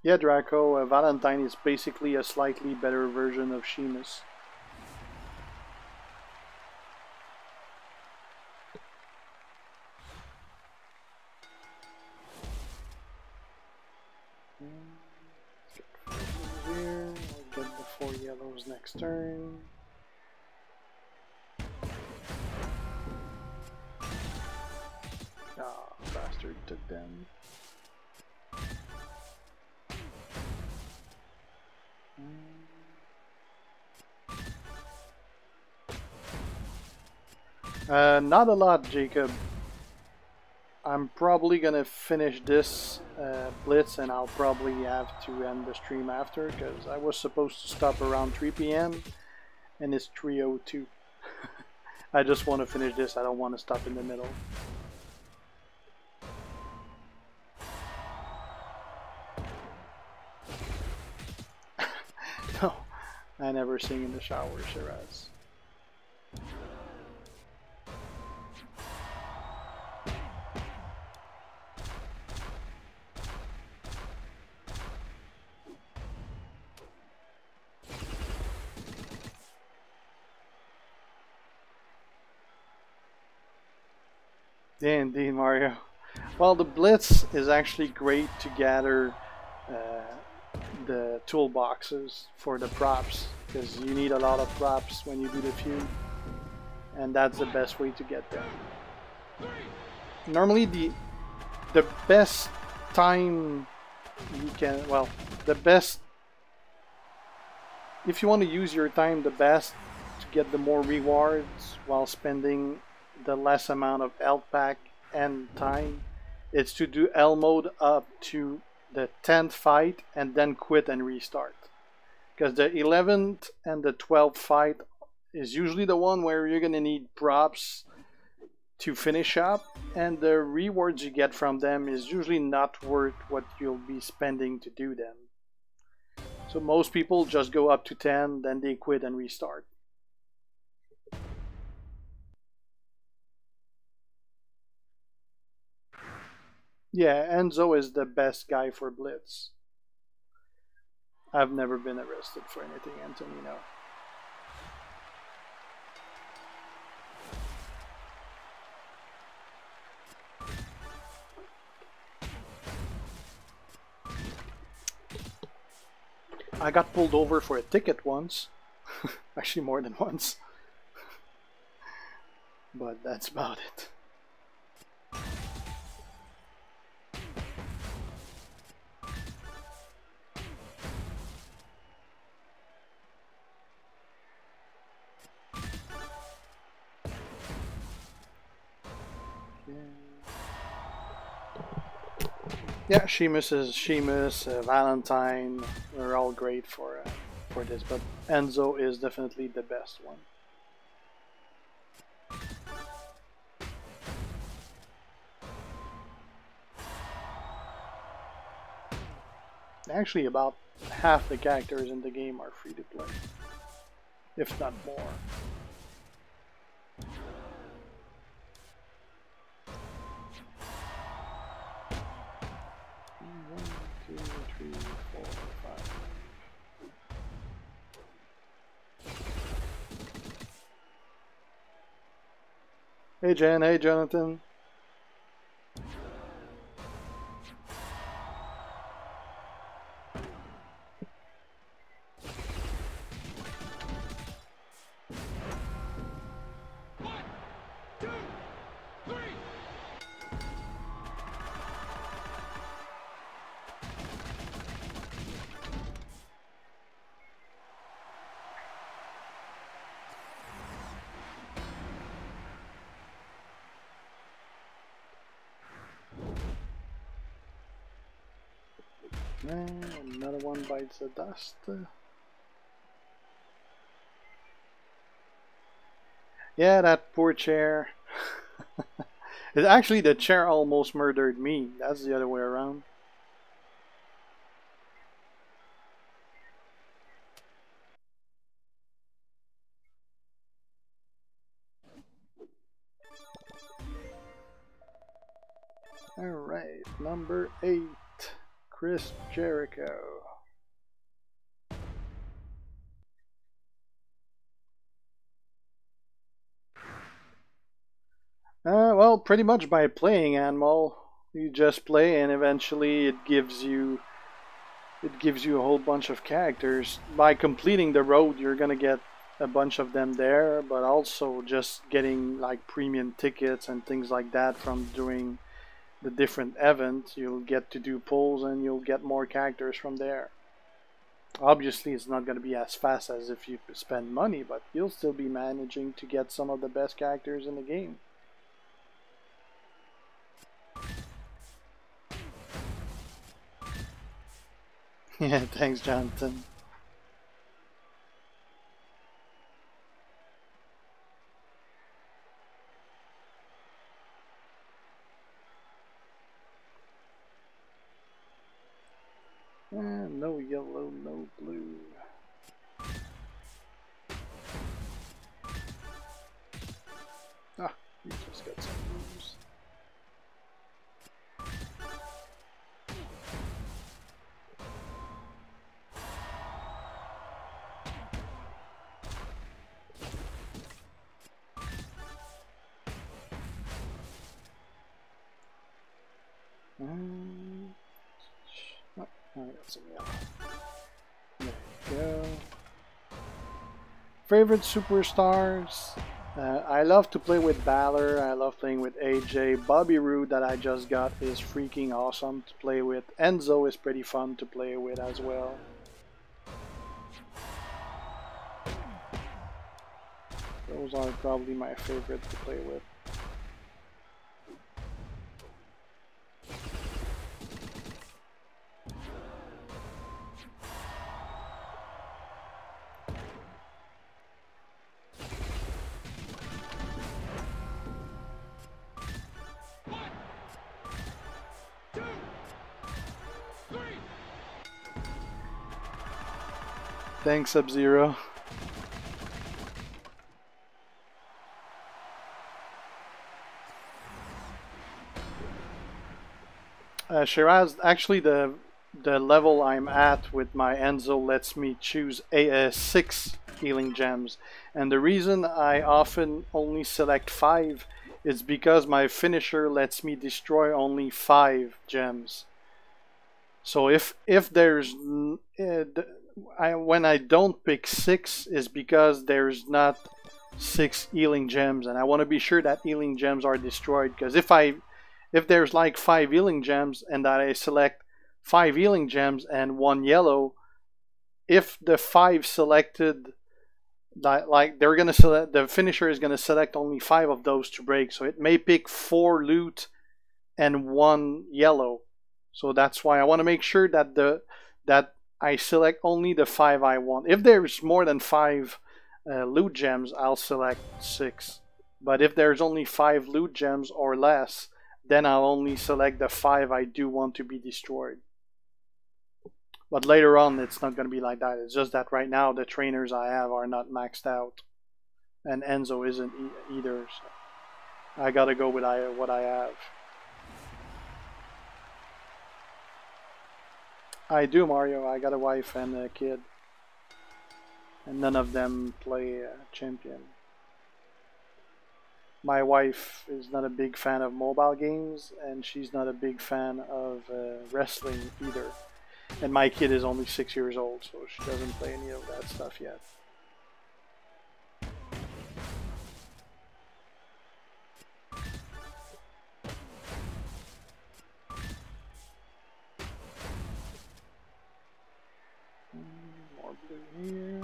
Speaker 1: Yeah, Draco, Valentine is basically a slightly better version of Sheamus. Here, I'll get the 4 yellows next turn. Ah, bastard took them. Not a lot, Jacob. I'm probably gonna finish this Blitz, and I'll probably have to end the stream after, because I was supposed to stop around 3 p.m. and it's 3:02. I just want to finish this. I don't want to stop in the middle. No, I never sing in the shower, Shiraz. Yeah, indeed, Mario. Well, the Blitz is actually great to gather the toolboxes for the props, because you need a lot of props when you do the feud, and that's the best way to get them. Normally, the best time you can, well, the best, if you want to use your time the best to get the more rewards while spending the less amount of health pack and time, it's to do L mode up to the 10th fight and then quit and restart, because the 11th and the 12th fight is usually the one where you're gonna need props to finish up, and the rewards you get from them is usually not worth what you'll be spending to do them. So most people just go up to 10, then they quit and restart. Yeah, Enzo is the best guy for Blitz. I've never been arrested for anything, Antonino. I got pulled over for a ticket once. Actually, more than once. But that's about it. Yeah, Sheamus, Valentine, they're all great for this, but Enzo is definitely the best one. Actually, about half the characters in the game are free to play, if not more. Hey Jen, hey Jonathan. Another one bites the dust. Yeah, that poor chair. It's actually the chair almost murdered me. That's the other way around. Alright, number 8. Chris Jericho. Well, pretty much by playing Animal, you just play, and eventually it gives you a whole bunch of characters. By completing the road, you're gonna get a bunch of them there, but also just getting like premium tickets and things like that from doing the different events. You'll get to do pulls, and you'll get more characters from there. Obviously, it's not going to be as fast as if you spend money, but you'll still be managing to get some of the best characters in the game. Yeah, thanks, Jonathan. No yellow, no blue. Ah, you just got some moves. Oh, I got some yellow. There you go. Favorite superstars? I love to play with Balor. I love playing with AJ. Bobby Roode that I just got is freaking awesome to play with. Enzo is pretty fun to play with as well. Those are probably my favorite to play with. Thanks, Sub-Zero. Shiraz, actually the level I'm at with my Enzo lets me choose 6 healing gems. And the reason I often only select 5 is because my finisher lets me destroy only 5 gems. So if there's when I don't pick 6 is because there's not 6 healing gems, and I want to be sure that healing gems are destroyed, because if there's like 5 healing gems and that I select 5 healing gems and 1 yellow, if the 5 selected, like they're gonna select, the finisher is gonna select only 5 of those to break, so it may pick 4 loot and 1 yellow. So that's why I want to make sure that that I select only the 5 I want. If there's more than 5 loot gems, I'll select 6. But if there's only 5 loot gems or less, then I'll only select the 5 I do want to be destroyed. But later on, it's not going to be like that. It's just that right now, the trainers I have are not maxed out. And Enzo isn't either. So I gotta go with what I have. I do, Mario. I got a wife and a kid. And none of them play Champion. My wife is not a big fan of mobile games, and she's not a big fan of wrestling either. And my kid is only 6 years old, so she doesn't play any of that stuff yet. More blue here.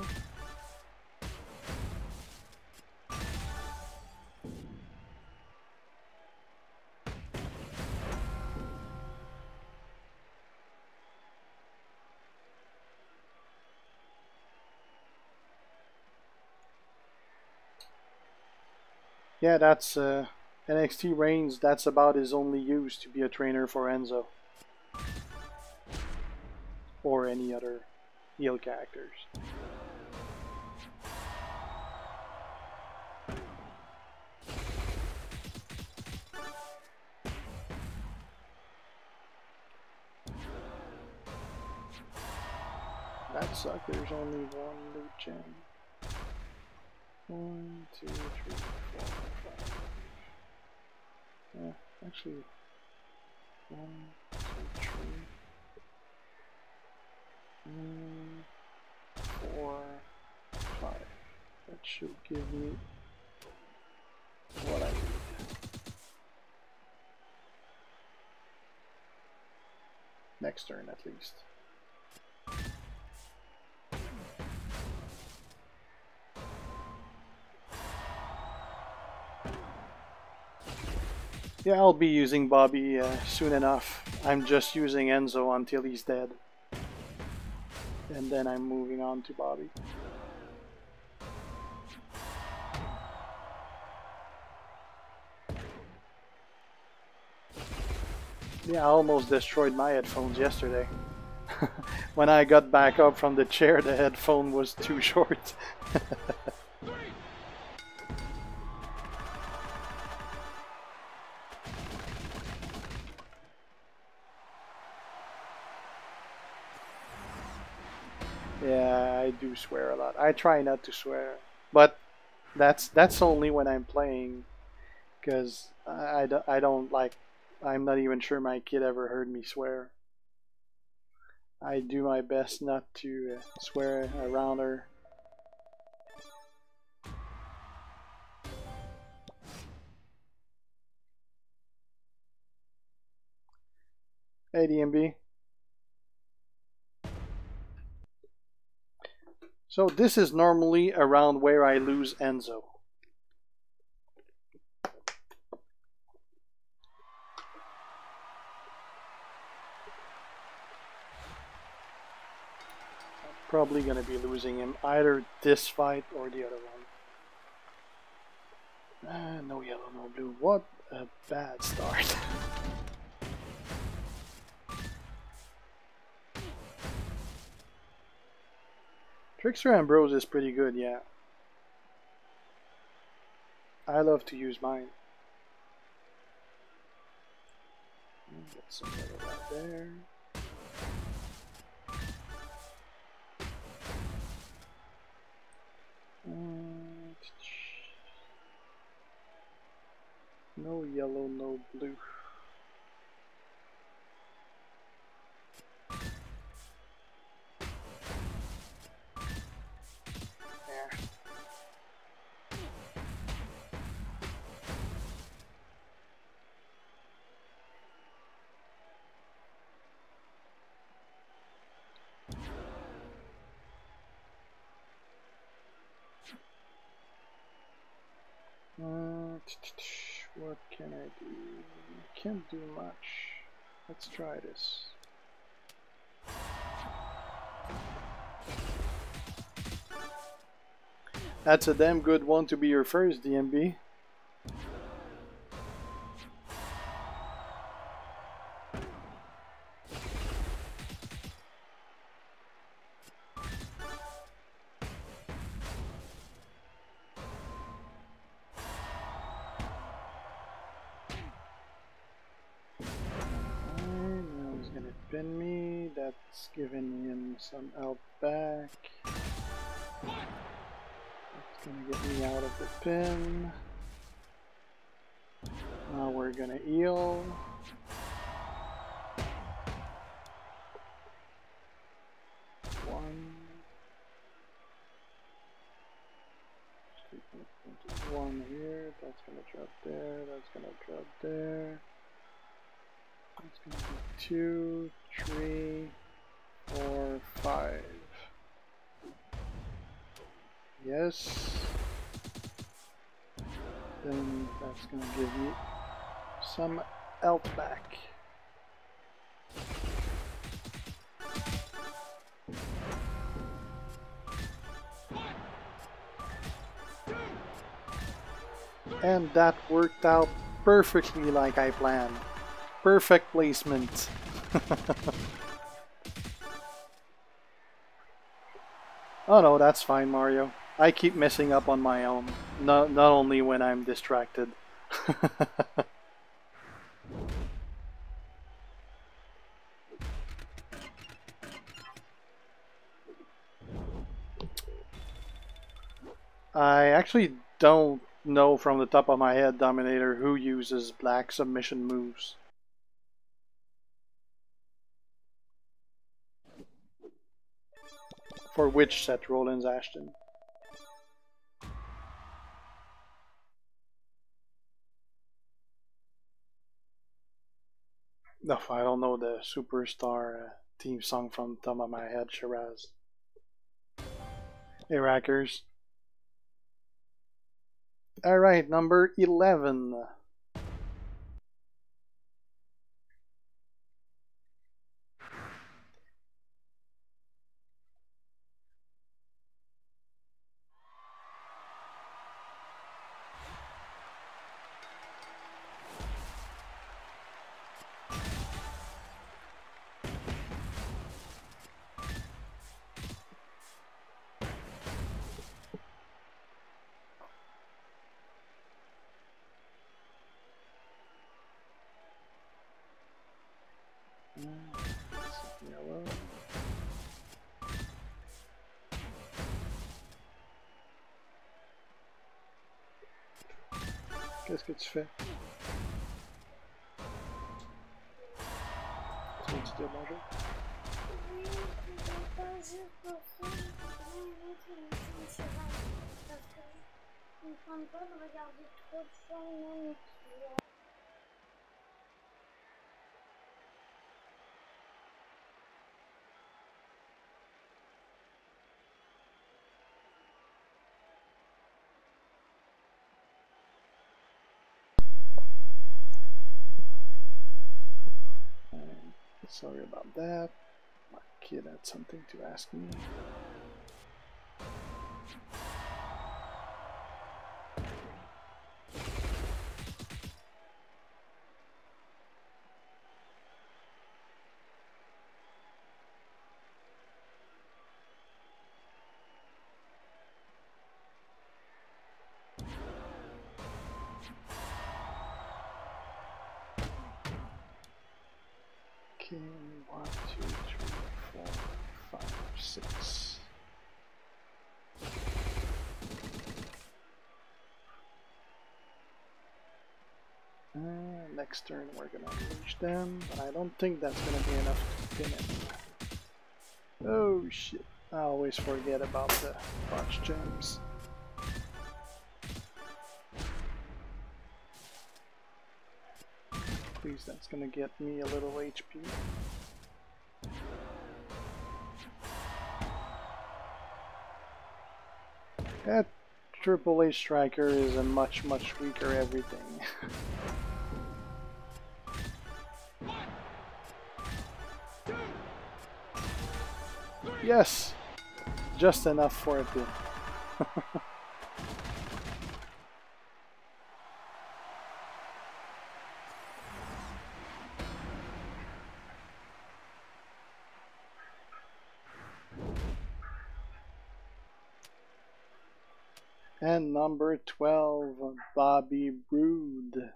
Speaker 1: Yeah, that's NXT Reigns. That's about his only use to be a trainer for Enzo or any other heel characters. That sucks. There's only 1 loot gem. 1, 2, 3, 4, 5. Yeah, actually, 1, 2, 3, 4, 5. That should give me what I need. Next turn, at least. Yeah, I'll be using Bobby soon enough. I'm just using Enzo until he's dead. And then I'm moving on to Bobby. Yeah, I almost destroyed my headphones yesterday. When I got back up from the chair, the headphone was too short. Yeah, I do swear a lot. I try not to swear, but that's only when I'm playing, because I don't like. I'm not even sure my kid ever heard me swear. I do my best not to swear around her. Hey DMB. So this is normally around where I lose Enzo. Probably gonna be losing him either this fight or the other one. No yellow, no blue. What a bad start. Trickster Ambrose is pretty good, yeah. I love to use mine. Get some yellow right there. No yellow, no blue. There. What can I do? Can't do much. Let's try this. That's a damn good one to be your first, DMB. Pin me, that's giving him some help back. That's gonna get me out of the pin. Now we're gonna heal. One here, that's gonna drop there, that's gonna drop there. That's gonna be 2, 3, 4, 5. Yes. Then that's gonna give me some health back. And that worked out perfectly like I planned. Perfect placement. Oh no, that's fine, Mario. I keep messing up on my own. Not only when I'm distracted. I actually don't know from the top of my head, Dominator, who uses black submission moves. For which set, Rollins Ashton? No, I don't know the Superstar theme song from the top of my head, Shiraz. Hey, Rackers. Alright, number 11. Qu'est-ce que tu fais? Tu veux dire bonjour?
Speaker 3: Oui, je vais pas juste pour ça, je voudrais un autre émission de cheval. Parce que je ne tente pas de regarder trop de fois le même épisode.
Speaker 1: Sorry about that. My kid had something to ask me. Okay, 1, 2, 3, 4, 5, 6. Next turn we're gonna unleash them, but I don't think that's gonna be enough to pin it. Oh shit, I always forget about the botch gems. Please, that's gonna get me a little HP. That AAA striker is a much weaker everything. Yes! Just enough for a pin. And number 12, Bobby Roode.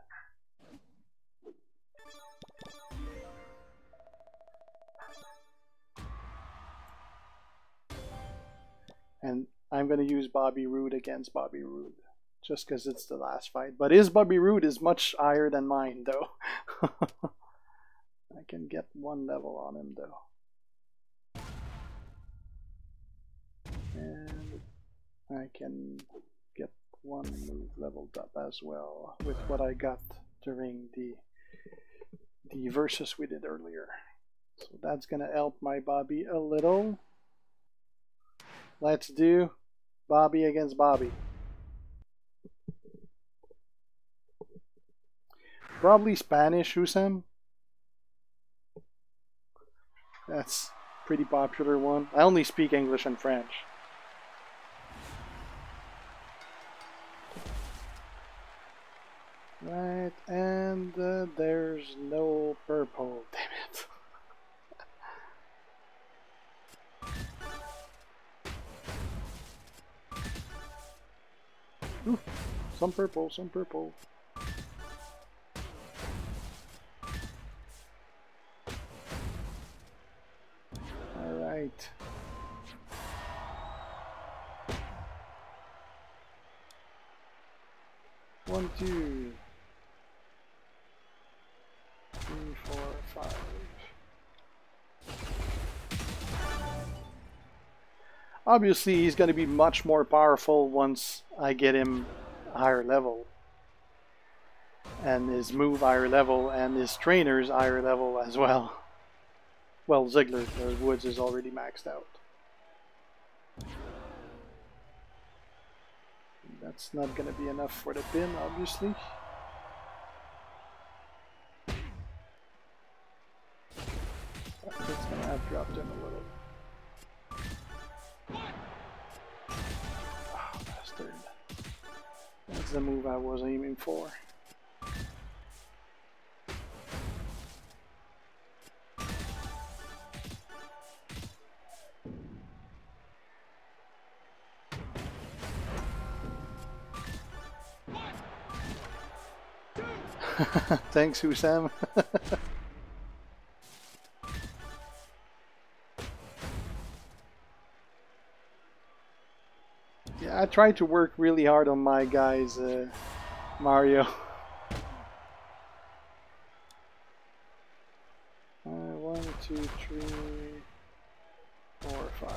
Speaker 1: And I'm going to use Bobby Roode against Bobby Roode, just because it's the last fight. But his Bobby Roode is much higher than mine, though. I can get 1 level on him, though. And I can get 1 move leveled up as well with what I got during the versus we did earlier. So that's going to help my Bobby a little. Let's do Bobby against Bobby. Probably Spanish, Husam. That's a pretty popular one. I only speak English and French. Right, and there's no purple. Damn it. Ooh, some purple, some purple. Alright. One, two, 3, 4, 5. Obviously, he's going to be much more powerful once I get him higher level. And his move higher level, and his trainer's higher level as well. Well, Ziggler, Woods is already maxed out. That's not going to be enough for the pin, obviously. It's going to have dropped him a little. Oh, bastard. That's the move I was aiming for. Thanks, Husam. Yeah, I try to work really hard on my guys' Mario. 1, 2, 3, 4, 5.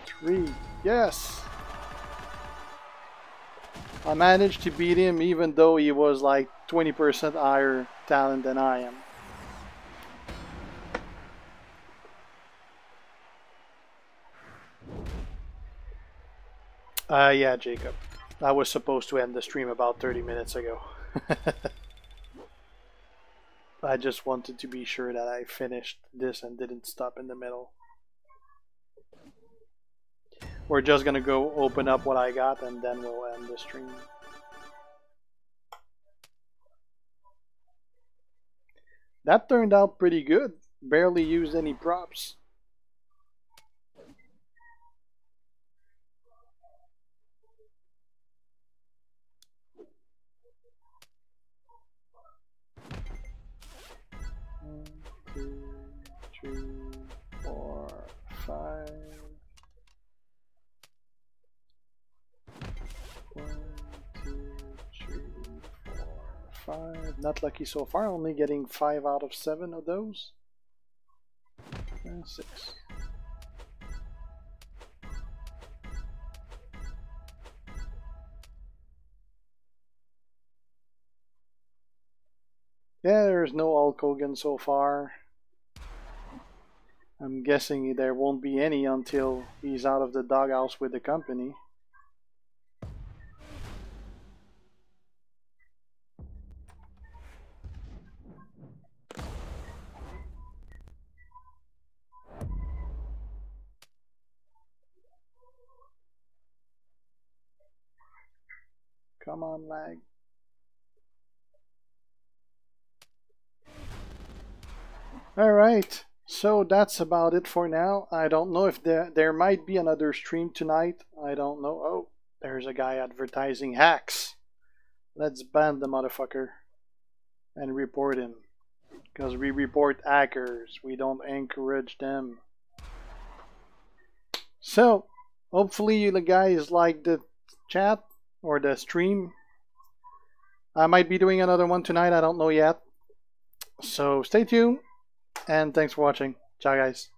Speaker 1: Three. Yes! I managed to beat him even though he was like 20% higher talent than I am. Yeah, Jacob. I was supposed to end the stream about 30 minutes ago. I just wanted to be sure that I finished this and didn't stop in the middle. We're just gonna go open up what I got and then we'll end the stream. That turned out pretty good. Barely used any props. One, 2, 3, 4, 5. 1, 2, 3, 4, 5. Not lucky so far, only getting 5 out of 7 of those. And 6. Yeah, there's no Hulk Hogan so far. I'm guessing there won't be any until he's out of the doghouse with the company. Come on, lag. Alright, so that's about it for now. I don't know if there might be another stream tonight. I don't know. Oh, there's a guy advertising hacks. Let's ban the motherfucker and report him. Because we report hackers. We don't encourage them. So, hopefully you guys like the chat or the stream. I might be doing another one tonight. I don't know yet. So stay tuned. And thanks for watching. Ciao, guys.